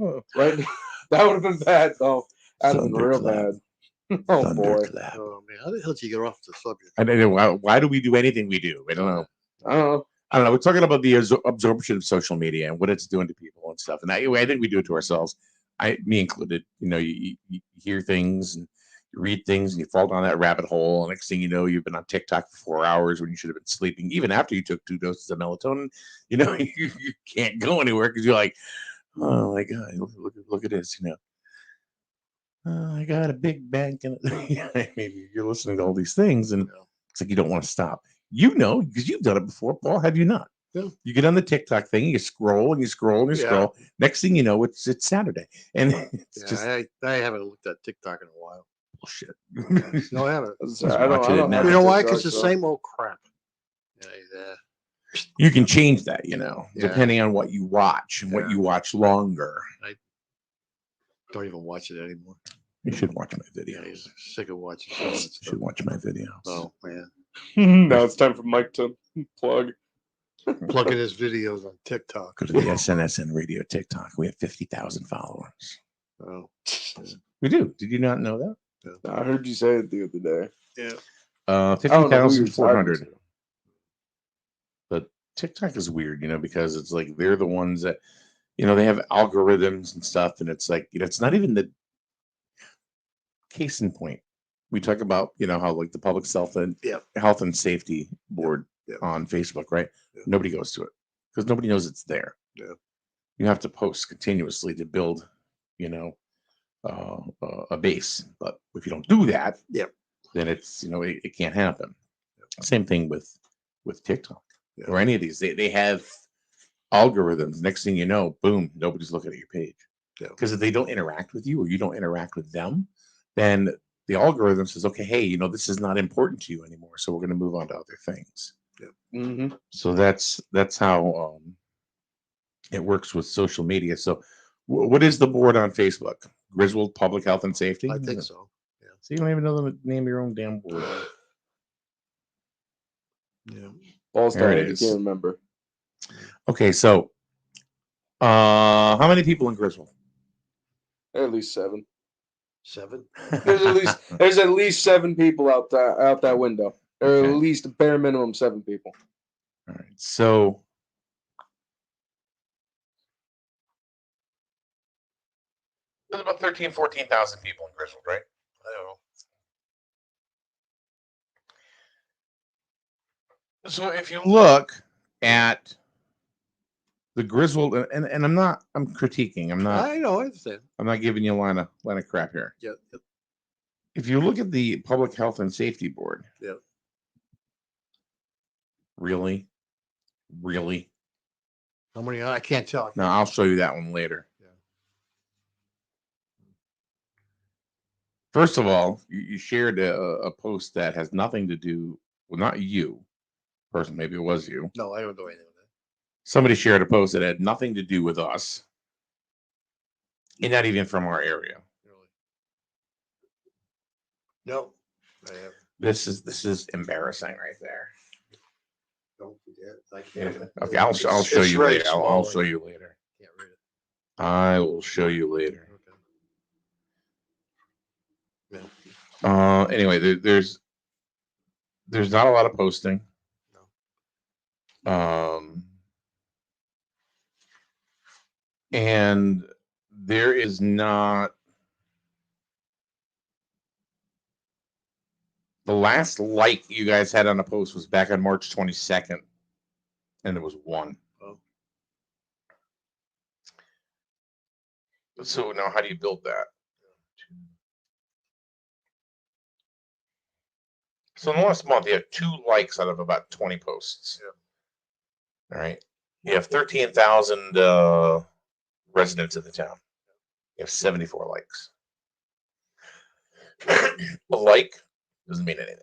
that would have been bad though. That'd have been real bad. Oh boy. Thunderclap. Oh, man. How the hell did you get off the subject? I don't know why do we do anything we do? I don't know. I don't know. I don't know. We're talking about the absorption of social media and what it's doing to people and stuff. And I think we do it to ourselves. Me included. You know, you hear things and you read things and you fall down that rabbit hole. And next thing you know, you've been on TikTok for 4 hours when you should have been sleeping. Even after you took 2 doses of melatonin, you know, you can't go anywhere because you're like, oh my God, look at this, you know. I got a big bank. And maybe you're listening to all these things and it's like you don't want to stop. You know, because you've done it before, Paul, have you not? Yeah. You get on the TikTok thing, you scroll and you scroll and you scroll. Next thing you know, it's Saturday. And it's just I haven't looked at TikTok in a while. bullshit. No, I haven't. I don't now. You know why? TikTok, Because the so- same old crap. You can change that, you know, Yeah. depending on what you watch and what Yeah. you watch longer. Don't even watch it anymore. You should watch my Yeah, videos. he's sick of watching some of that You stuff. should watch my videos. Oh, man. Now it's time for Mike to plug. Plugging his videos on TikTok. Go to the SNSN Radio TikTok. We have 50,000 followers. Oh, We do. Did you not know that? I heard you say it the other day. yeah. I don't know who you're talking 50,400. to. But TikTok is weird, you know, because it's like they're the ones that, you know, they have algorithms and stuff, and it's like, you know, it's not even the case in point. We talk about, you know, how like the public health and safety board on Facebook, right? Yeah. Nobody goes to it because nobody knows it's there. Yeah. You have to post continuously to build, you know, a base. But if you don't do that, then it's, you know, it can't happen. Same thing with TikTok or any of these. They have algorithms. Next thing you know, boom, nobody's looking at your page. Because if they don't interact with you or you don't interact with them, then the algorithm says, okay, hey, you know, this is not important to you anymore. So we're going to move on to other things. Mm-hmm. So that's how it works with social media. So what is the board on Facebook? Griswold Public Health and Safety? I think so. Yeah. So you don't even know the name of your own damn board. Yeah. Balls There down. it You is. can't remember. Okay, so how many people in Griswold? At least 7. 7. There's at least 7 people out that window. Or Okay. at least a bare minimum 7 people. All right, so there's about 14,000 people in Griswold, right? I don't know. So if you look at the Griswold, and I'm critiquing. I know. I understand. I'm not giving you a line of crap here. Yeah. If you look at the Public Health and Safety Board, really. How many? I can't tell. Now I'll show you that one later. Yeah. First of all, you shared a post that has nothing to do, well, not you, person, maybe it was you. No, I don't know anything with that. Somebody shared a post that had nothing to do with us, and not even from our area. Really? No. I have. This is embarrassing right there. Don't forget. I can't. Okay, I'll show It's you really later. I'll small. show you later. Can't read it. I will show you later. Okay. Yeah. Anyway, there's not a lot of posting. And there is not the last like you guys had on a post was back on March 22nd, and it was 1. Oh. So now how do you build that? So in the last month, you have 2 likes out of about 20 posts. Yeah. All right. You have 13,000 residents in the town. You have 74 likes. A like doesn't mean anything.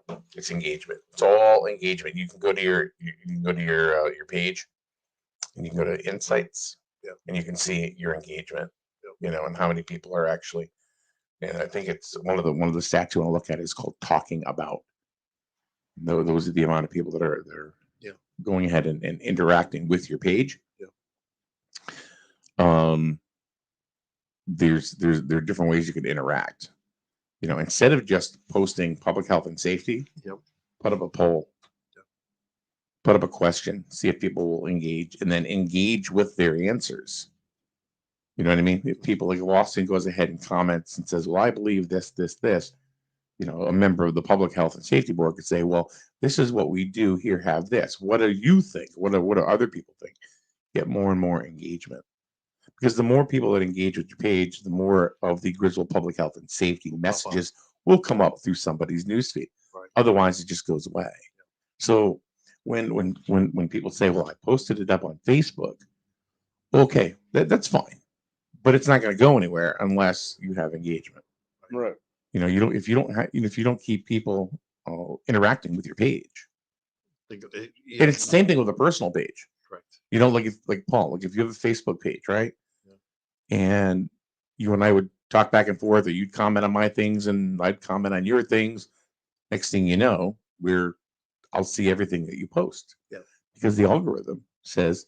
Yeah. It's engagement. It's all engagement. You can go to your page, and you can go to insights, and you can see your engagement. You know, and how many people are actually. And I think it's one of the stats you want to look at is called talking about. Those are the amount of people that are going ahead and interacting with your page. Yeah. There are different ways you can interact. You know, instead of just posting public health and safety, put up a poll, put up a question, see if people will engage, and then engage with their answers. You know what I mean? If people like Austin goes ahead and comments and says, "Well, I believe this," you know, a member of the Public Health and Safety Board could say, "Well, this is what we do here. Have this. What do you think? What do other people think?" Get more and more engagement. Because the more people that engage with your page, the more of the Griswold Public Health and Safety messages will come up through somebody's newsfeed. Right. Otherwise, it just goes away. So when people say, "Well, I posted it up on Facebook," okay, that's fine, but it's not going to go anywhere unless you have engagement. Right. You know, if you don't keep people interacting with your page, and it's the same thing with a personal page. Correct. You know, like Paul, like if you have a Facebook page, right? And you and I would talk back and forth, or you'd comment on my things and I'd comment on your things. Next thing you know, I'll see everything that you post. Yeah. Because the algorithm says,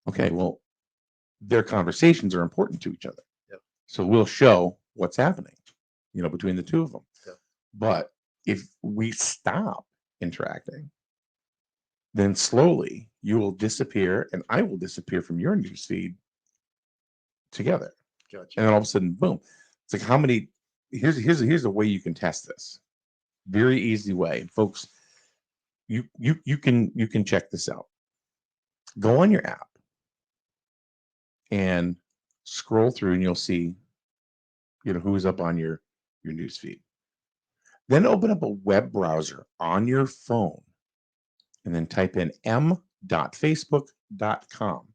okay, well, their conversations are important to each other. Yeah. So we'll show what's happening, you know, between the two of them. Yeah. But if we stop interacting, then slowly you will disappear and I will disappear from your newsfeed together. Gotcha. And then all of a sudden, boom. It's like how many here's a way you can test this. Very easy way. Folks, you can check this out. Go on your app and scroll through and you'll see, you know, who's up on your newsfeed. Then open up a web browser on your phone and then type in m.facebook.com.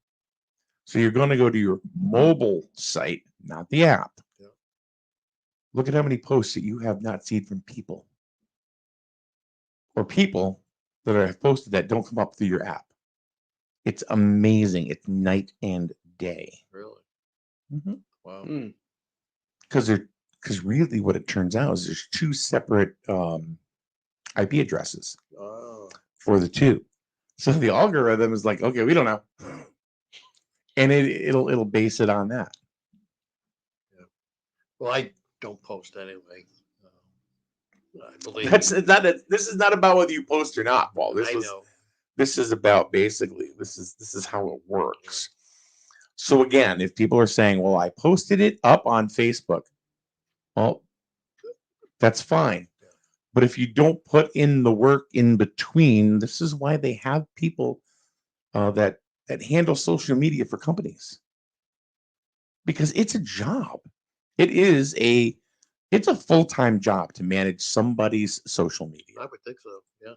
So you're going to go to your mobile site, not the app. Yeah. Look at how many posts that you have not seen from people. Or people that have posted that don't come up through your app. It's amazing. It's night and day. Really? Mm-hmm. Wow. Because really what it turns out is there's 2 separate IP addresses for the 2. So the algorithm is like, okay, we don't know. And it'll base it on that. Yeah. Well, I don't post anyway. I believe this is not about whether you post or not, Paul. This is about basically this is how it works. So again, if people are saying, "Well, I posted it up on Facebook," well, that's fine. Yeah. But if you don't put in the work in between, this is why they have people that handle social media for companies, because it's a job. It's a full-time job to manage somebody's social media. I would think so. Yeah.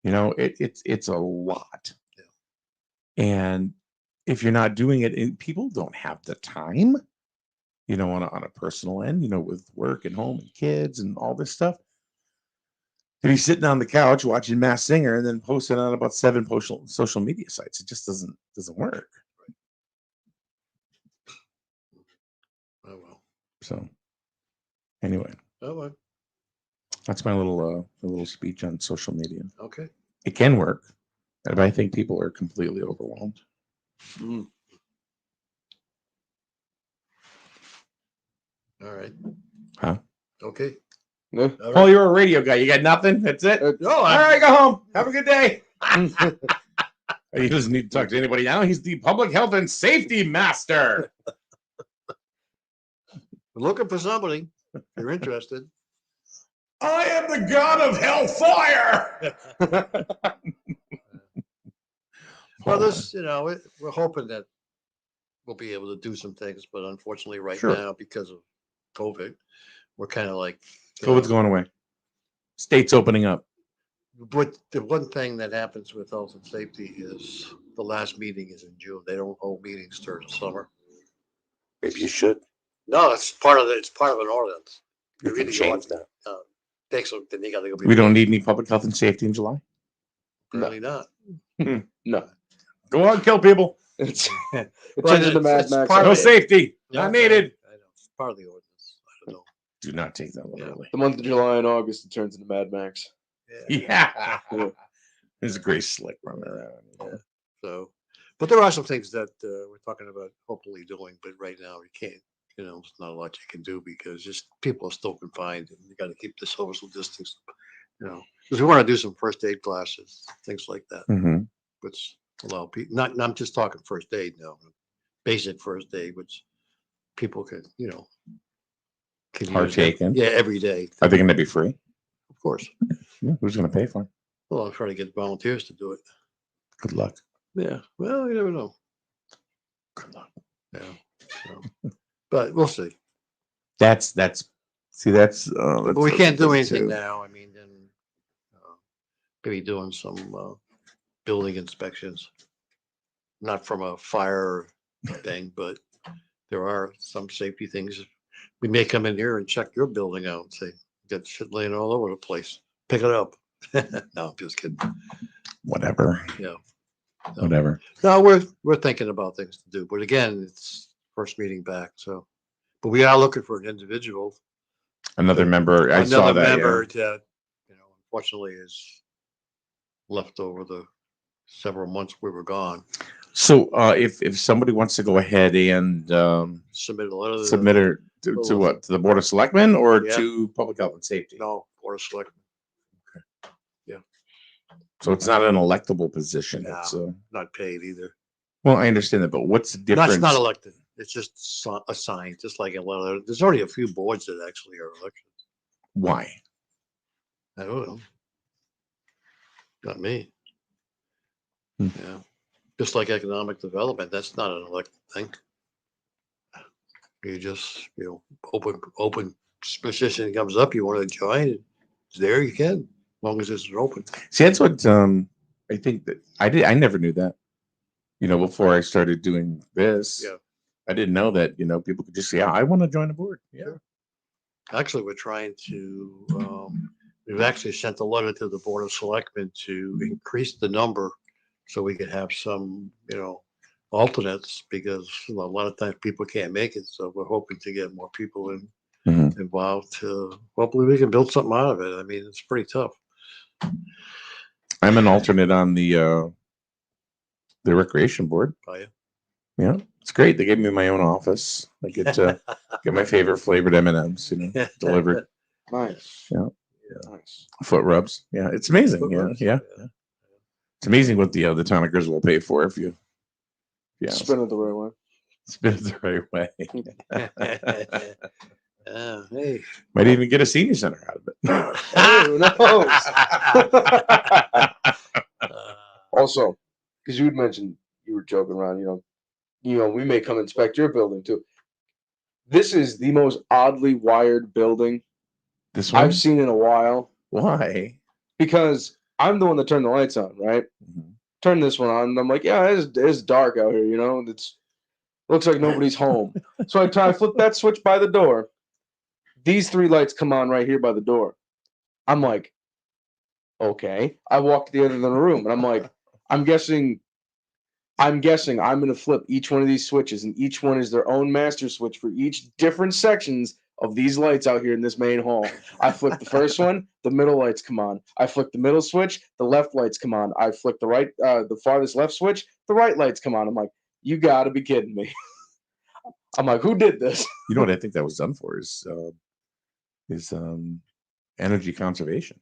You know, it's a lot. Yeah. And if you're not doing it, people don't have the time, you know, on a personal end, you know, with work and home and kids and all this stuff. If you're sitting on the couch watching Masked Singer and then posting on about 7 social media sites, it just doesn't work. Right. Oh well. So anyway. Oh well. That's my little speech on social media. Okay. It can work, but I think people are completely overwhelmed. Mm. All right. Huh? Okay. No. Right. Oh, you're a radio guy. You got nothing? That's it? No. All right, go home. Have a good day. He doesn't need to talk to anybody now. He's the public health and safety master. We're looking for somebody. If you're interested. I am the god of hellfire. Well, this, we're hoping that we'll be able to do some things, but unfortunately right Sure. now, because of COVID, we're kind of like. COVID's going away. States opening up. But the one thing that happens with health and safety is the last meeting is in June. They don't hold meetings during the summer. Maybe you should. No, it's part of an ordinance. You can change that. Then you gotta go. We don't need any public health and safety in July. Apparently not. No. Go on, kill people. It's But turns into Mad it's Max. part No of it. safety. Yeah, Not needed. I know. It's part of the ordinance. I don't know. Do not take that literally. The month of July and August, it turns into Mad Max. Yeah. There's a great slick running around. So, but there are some things that we're talking about hopefully doing, but right now we can't. There's not a lot you can do because just people are still confined, and you got to keep the social distance. Because we want to do some first aid classes, things like that, Mhm. which allow people. Not, I'm just talking first aid now, basic first aid, which people can, can use Partake in. Yeah, every day, Are they going to be free? of course. Yeah, who's going to pay for it? Well, I'm trying to get volunteers to do it. Good luck. Yeah. Well, you never know. Good luck. Yeah. So, but we'll see. That's. But we can't do that's anything too. now. I mean, then maybe doing some building inspections, not from a fire thing, but there are some safety things. We may come in here and check your building out and say, you got shit laying all over the place. Pick it up. No, I'm just kidding. Whatever. Yeah. Whatever. No, we're thinking about things to do, but again, it's first meeting back. So, but we are looking for an individual. Another member. I saw Another that. member that, unfortunately is left over the several months we were gone. So, if somebody wants to go ahead and Submit a letter. submit her to what? To the Board of Selectmen or Yeah. to Public Health and Safety? No, Board of Selectmen. So it's not an electable position. No. It's Not paid either. well, I understand that, but what's the No, difference? it's not elected. It's just assigned, just like a lot of, there's already a few boards that actually are elected. Why? I don't know. Not me. Hmm. Yeah. Just like economic development, that's not an elected thing. You just, open position comes up, you want to join, it's there, you can, as long as it's open. See, that's what I think that I did. I never knew that. Before I started doing this, Yeah. I didn't know that. People could just say, "Yeah, I want to join the board." Yeah. Actually, we're trying to, we've actually sent a letter to the Board of Selectmen to increase the number so we could have some, alternates, because a lot of times people can't make it. So we're hoping to get more people Mhm. involved. Hopefully we can build something out of it. I mean, it's pretty tough. I'm an alternate on the recreation board. Are you? Yeah, it's great. They gave me my own office. I get to get my favorite flavored M&Ms, delivered. Nice. Yeah. Nice. Foot rubs. Yeah, it's amazing. Foot Yeah, rubs, yeah. It's amazing what the town of Griswold will pay for if you Spin it the right way. spin it the right way. Hey. Might even get a senior center out of it. Who knows? Also, because you had mentioned you were joking around, we may come inspect your building too. This is the most oddly wired building This one? I've seen in a while. Why? Because I'm the one that turned the lights on, right? Mhm. Turn this one on, and I'm like, yeah, it's dark out here, It's looks like nobody's home. So I flip that switch by the door. These 3 lights come on right here by the door. I'm like, okay. I walk to the other end of the room, and I'm like, I'm guessing I'm going to flip each one of these switches, and each one is their own master switch for each different sections of these lights out here in this main hall. I flick the first one, the middle lights come on. I flick the middle switch, the left lights come on. I flick the farthest left switch, the right lights come on. I'm like, you got to be kidding me. I'm like, who did this? You know what I think that was done for is energy conservation.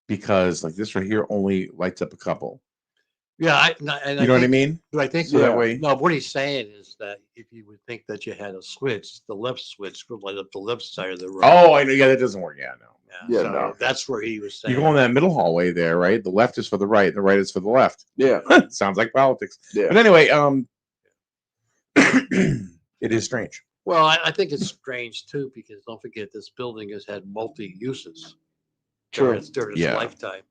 Because like this right here only lights up a couple. Yeah, You know what I mean? I think So that way, no, what he's saying is that if you would think that you had a switch, the left switch would light up the left side of the road. oh, I know. Yeah, that doesn't work. Yeah, no. Yeah, Yeah, so no. that's where he was saying. You go in that middle hallway there, right? The left is for the right, and the right is for the left. Yeah. Sounds like politics. Yeah. But anyway, it is strange. Well, I think it's strange too, because don't forget this building has had multi-uses True. during its Yeah. lifetime.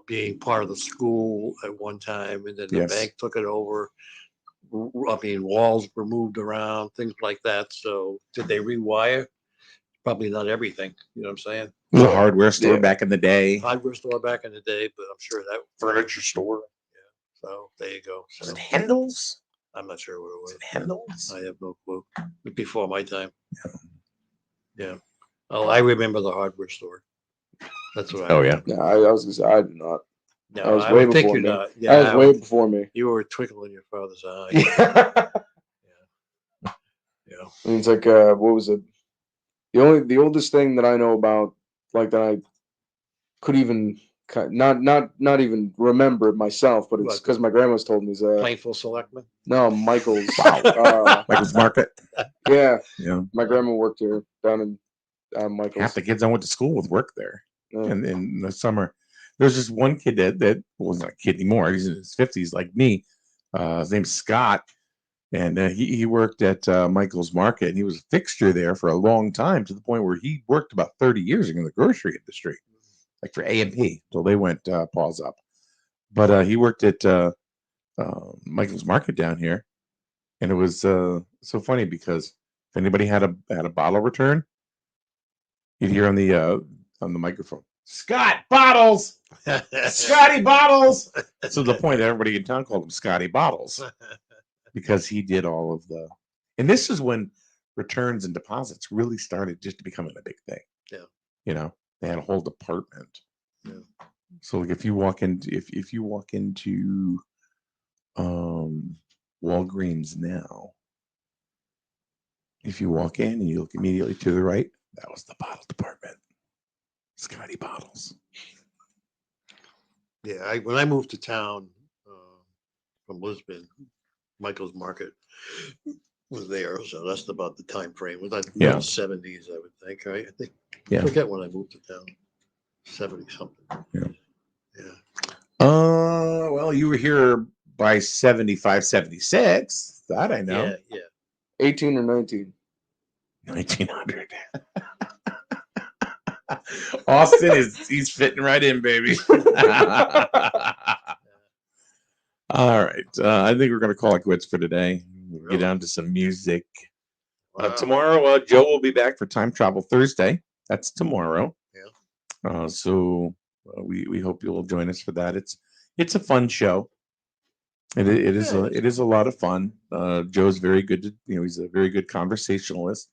Being part of the school at one time, and then the Yes. bank took it over. I mean, walls were moved around, things like that. So did they rewire? Probably not everything. You know what I'm saying? It was a hardware store Yeah. back in the day. Hardware store back in the day, but I'm sure that. Furniture store. So there you go. Was So it Hendel's? I'm not sure what it Was was. it Hendel's? I have no clue. Before my time. Yeah. Oh, I remember the hardware store. That's what I. Oh yeah. Yeah, I was gonna say I do not. No, I was I way would think before you're me. not. That Yeah, was way before me. you were a twinkle in your father's eye. Yeah. Yeah. I mean, it's like what was it? The oldest thing that I know about, like that I could even not even remember it myself, but it's What? because my grandma's told me is Plainville Selectman. no, Michael's. Wow. Michael's Market. Yeah, Yeah. my grandma worked here down in Michael's. Half the kids I went to school with work there. Yeah. And in the summer, there's this one kid that was not a kid anymore. He's in his 50s, like me. His name's Scott, and he worked at Michael's Market, and he was a fixture there for a long time, to the point where he worked about 30 years in the grocery industry, like for A&P, till they went paws up. But he worked at Michael's Market down here, and it was so funny because if anybody had a bottle return, you'd hear on the microphone, "Scott Bottles, Scotty Bottles." So the point that everybody in town called him Scotty Bottles, because he did all of the. And this is when returns and deposits really started just becoming a big thing. Yeah. You know, they had a whole department. Yeah. So like if you walk into Walgreens now, if you walk in and you look immediately to the right, that was the bottle department. Scotty Bottles. Yeah, when I moved to town from Lisbon, Michael's Market was there, so that's about the time frame. It was like Yeah. middle 70s, I would think, right? I think. Yeah. I forget when I moved to town. 70 something. Yeah. Yeah. Well, you were here by 75, 76. That I know. Yeah, yeah. 18 or 19. 1900. Austin he's fitting right in, baby. All right. I think we're going to call it quits for today. We'll get down to some music. Wow. Tomorrow, Joe will be back for Time Travel Thursday. That's tomorrow. Yeah. So we hope you'll join us for that. It's a fun show. It is a lot of fun. Joe's very good. He's a very good conversationalist.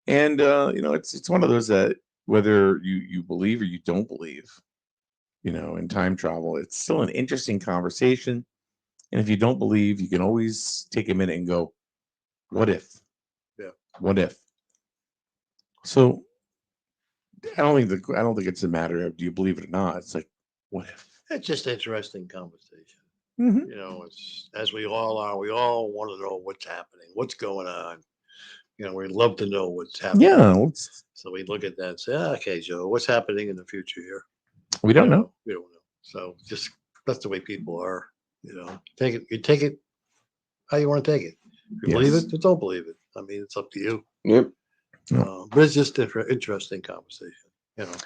And it's one of those that whether you believe or you don't believe, in time travel, it's still an interesting conversation. And if you don't believe, you can always take a minute and go, what if? Yeah. What if? So I don't think it's a matter of do you believe it or not. It's like, what if? It's just interesting conversation. Mm-hmm. It's as we all are. We all want to know what's happening, what's going on. We love to know what's happening. Yeah. So we look at that and say, okay, Joe, what's happening in the future here? We don't know. We don't know. So just that's the way people are. Take it. You take it how you want to take it. If you believe it, or don't believe it. I mean, it's up to you. Yep. But it's just interesting conversation.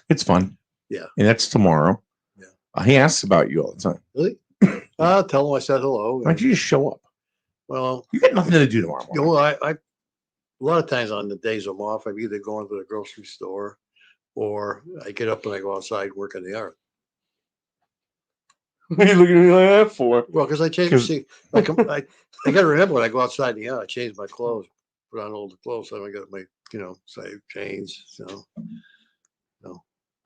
It's fun. Yeah. And that's tomorrow. Yeah. He asks about you all the time. Really? Tell him I said hello. Why don't you just show up? Well, you got nothing to do tomorrow morning. I a lot of times on the days I'm off, I'm either going to the grocery store or I get up and I go outside and work in the yard. What are you looking at me like that for? Well, because I change. See, I got to remember when I go outside the yard, I change my clothes, put on older clothes, so I got my, say change. So, no.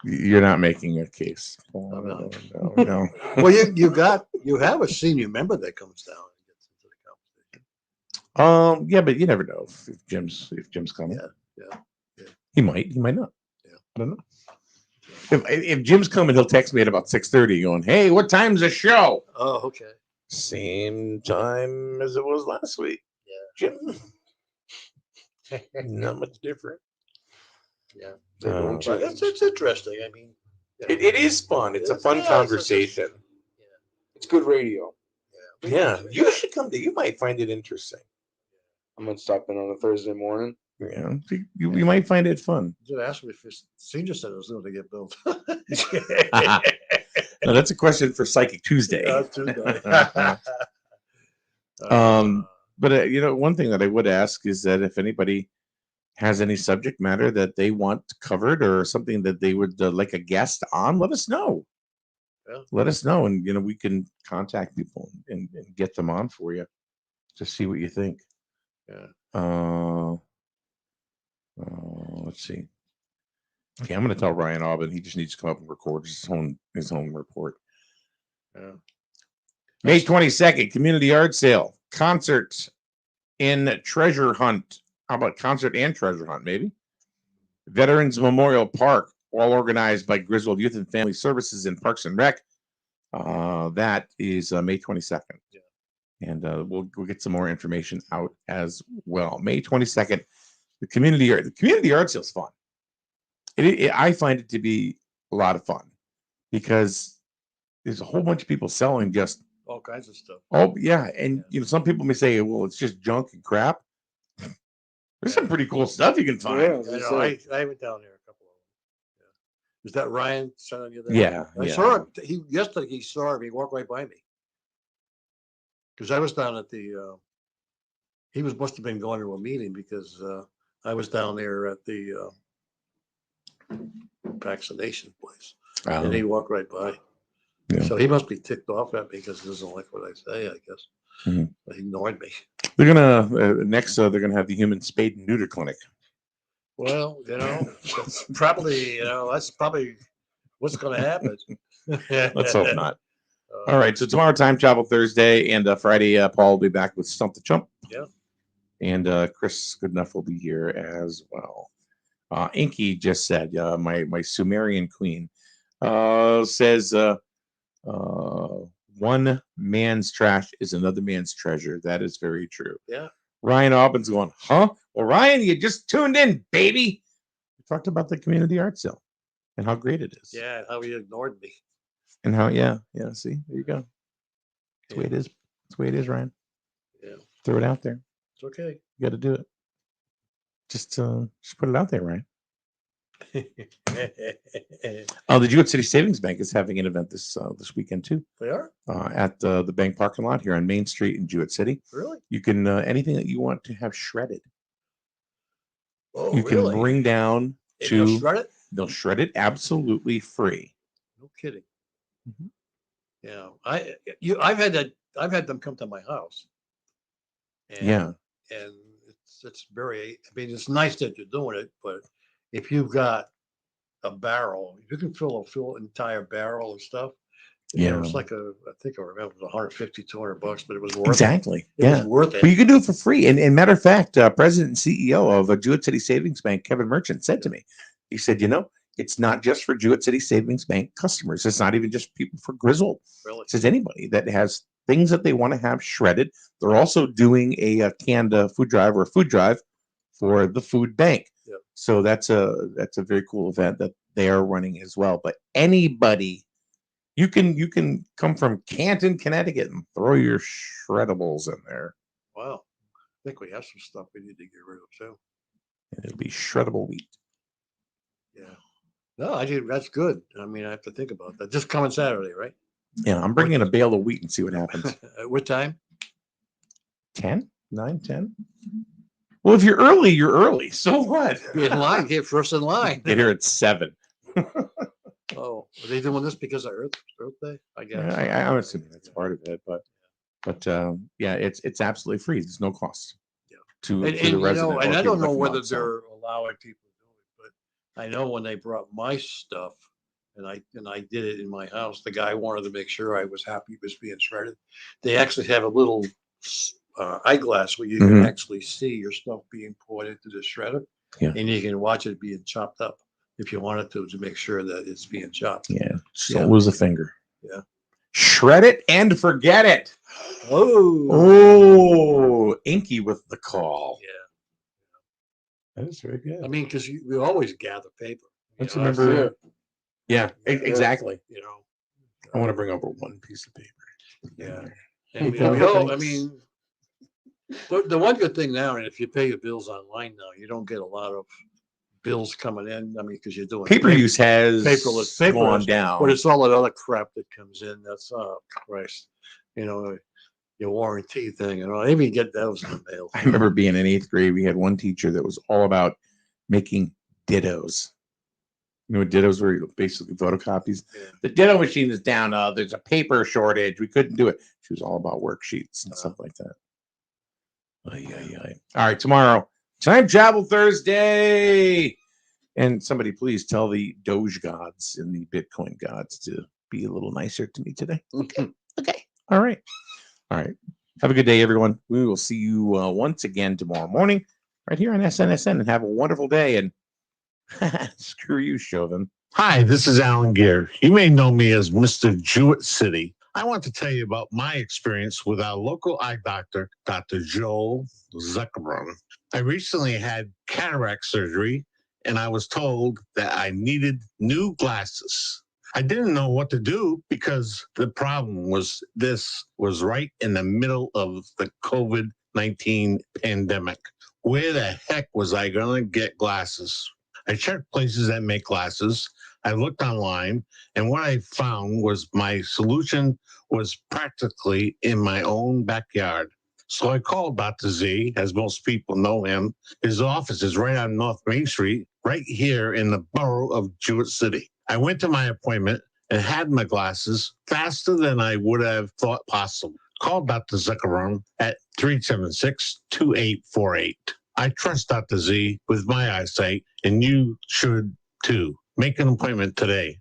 You're not making a case. I'm not. No. Well, you have a senior member that comes down and gets into the conversation. Yeah, but you never know if Jim's coming. Yeah. He might not. Yeah. I don't know. If Jim's coming, he'll text me at about 6:30 going, "Hey, what time's the show?" Oh, okay. Same time as it was last week. Yeah. Jim. Not much different. Yeah. Don't But change. it's interesting. I mean, you know, It is fun. It's a fun yeah, conversation. It's good radio. Yeah, you should come to. You might find it interesting. I'm gonna stop in on a Thursday morning. Yeah, you might find it fun. You should ask me if his senior centers going to get built. No, that's a question for Psychic Tuesday. Yeah, Tuesday. But one thing that I would ask is that if anybody has any subject matter that they want covered or something that they would like a guest on, let us know. Yeah. Let us know, and we can contact people and get them on for you to see what you think. Yeah. Let's see. Okay, I'm going to tell Ryan Aubin he just needs to come up and record his own report. Yeah. May 22nd, community yard sale, concert in Treasure Hunt. How about concert and treasure hunt, maybe? Veterans Memorial Park, all organized by Griswold Youth and Family Services in Parks and Rec. That is May 22nd. Yeah. And we'll get some more information out as well. May 22nd, the community yard sale is fun. I find it to be a lot of fun because there's a whole bunch of people selling just all kinds of stuff. Oh yeah, and some people may say, "Well, it's just junk and crap." There's some pretty cool stuff you can find. Yeah, I went down there a couple of them. Yeah. Is that Ryan sending you there? Yeah, I saw him. Yesterday he saw him. He walked right by me because I was down at the. He must have been going to a meeting because I was down there at the vaccination place, and he walked right by. Yeah. So he must be ticked off at me because he doesn't like what I say, I guess. Mm-hmm. He ignored me. They're gonna next. They're gonna have the human spade and neuter clinic. Well, that's probably what's going to happen. Let's hope not. All right. So tomorrow, time travel Thursday, and Friday, Paul will be back with Stump the Chump. Yeah. And Chris Goodenough will be here as well. Inky just said, my Sumerian queen says. One man's trash is another man's treasure. That is very true. Yeah. Ryan Aubin's going, huh? Well, Ryan, you just tuned in, baby. We talked about the community art sale and how great it is. Yeah, how he ignored me. And how, yeah. See, there you go. That's the way it is. That's the way it is, Ryan. Yeah. Throw it out there. It's okay. You got to do it. Just put it out there, Ryan. The Jewett City Savings Bank is having an event this weekend too. They are at the bank parking lot here on Main Street in Jewett City. Really? You can anything that you want to have shredded. Oh, you can bring down to. They'll shred it. They'll shred it absolutely free. No kidding. Mm-hmm. Yeah, I've had them come to my house. And, and it's very. I mean, it's nice that you're doing it, but. If you've got a barrel, you can fill an entire barrel of stuff. It's like I think I remember it was $150, $200, but it was worth exactly. It was worth it. But you can do it for free. And matter of fact, President and CEO of Jewett City Savings Bank, Kevin Merchant, said to me, he said, it's not just for Jewett City Savings Bank customers. It's not even just people for Griswold. Really? It says anybody that has things that they want to have shredded. They're also doing a canned food drive or a food drive for the food bank. Yep. So that's a very cool event that they are running as well. But anybody, you can come from Canton, Connecticut, and throw your shreddables in there. Wow, I think we have some stuff we need to get rid of too. And it'll be shreddable wheat. Yeah. No, that's good. I mean, I have to think about that. Just coming Saturday, right? Yeah, I'm bringing in a bale of wheat and see what happens. At what time? 10, 9, 10. Well, if you're early, you're early. So what? Be in line. Get first in line. Get here at 7. Oh, are they doing this because of Earth Day? I guess. I'm assuming that's part of it, but it's absolutely free. There's no cost. Yeah. To the resident. And I don't know whether they're allowing people to do it, but I know when they brought my stuff and I did it in my house, the guy wanted to make sure I was happy it was being shredded. They actually have a little eyeglass where you can actually see your stuff being poured into the shredder, and you can watch it being chopped up. if you wanted to make sure that it's being chopped. Yeah. So Yeah. lose a finger. Yeah. Shred it and forget it. Oh. Oh, Inky with the call. Yeah. That is very good. I mean, because we always gather paper. Don't you you know, that's remember? it, Yeah, exactly. you know. I want to bring over one piece of paper. Yeah. Hey, And, Bill, I thanks. mean, the one good thing now, and if you pay your bills online now, you don't get a lot of bills coming in. I mean, because you're doing Paper use has paperless, gone down. but it's all that other crap that comes in. That's Christ, you know, your warranty thing, and all. Maybe you get those in the mail. I remember being in 8th grade. We had one teacher that was all about making dittos. You know what dittos were? Basically photocopies. Yeah. The ditto machine is down. There's a paper shortage. We couldn't do it. She was all about worksheets and stuff like that. All right, tomorrow, Time Travel Thursday. And somebody please tell the Doge gods and the Bitcoin gods to be a little nicer to me today. Okay. All right. Have a good day, everyone. We will see you once again tomorrow morning right here on SNSN, and have a wonderful day. And screw you, Chauvin. Hi, this is Alan Gear. You may know me as Mr. Jewett City. I want to tell you about my experience with our local eye doctor, Dr. Joel Zuckerman. I recently had cataract surgery, and I was told that I needed new glasses. I didn't know what to do because the problem was this was right in the middle of the COVID-19 pandemic. Where the heck was I going to get glasses? I checked places that make glasses. I looked online, and what I found was my solution was practically in my own backyard. So I called Dr. Z, as most people know him. His office is right on North Main Street, right here in the borough of Jewett City. I went to my appointment and had my glasses faster than I would have thought possible. Call Dr. Zuckerman at 376-2848. I trust Dr. Z with my eyesight, and you should too. Make an appointment today.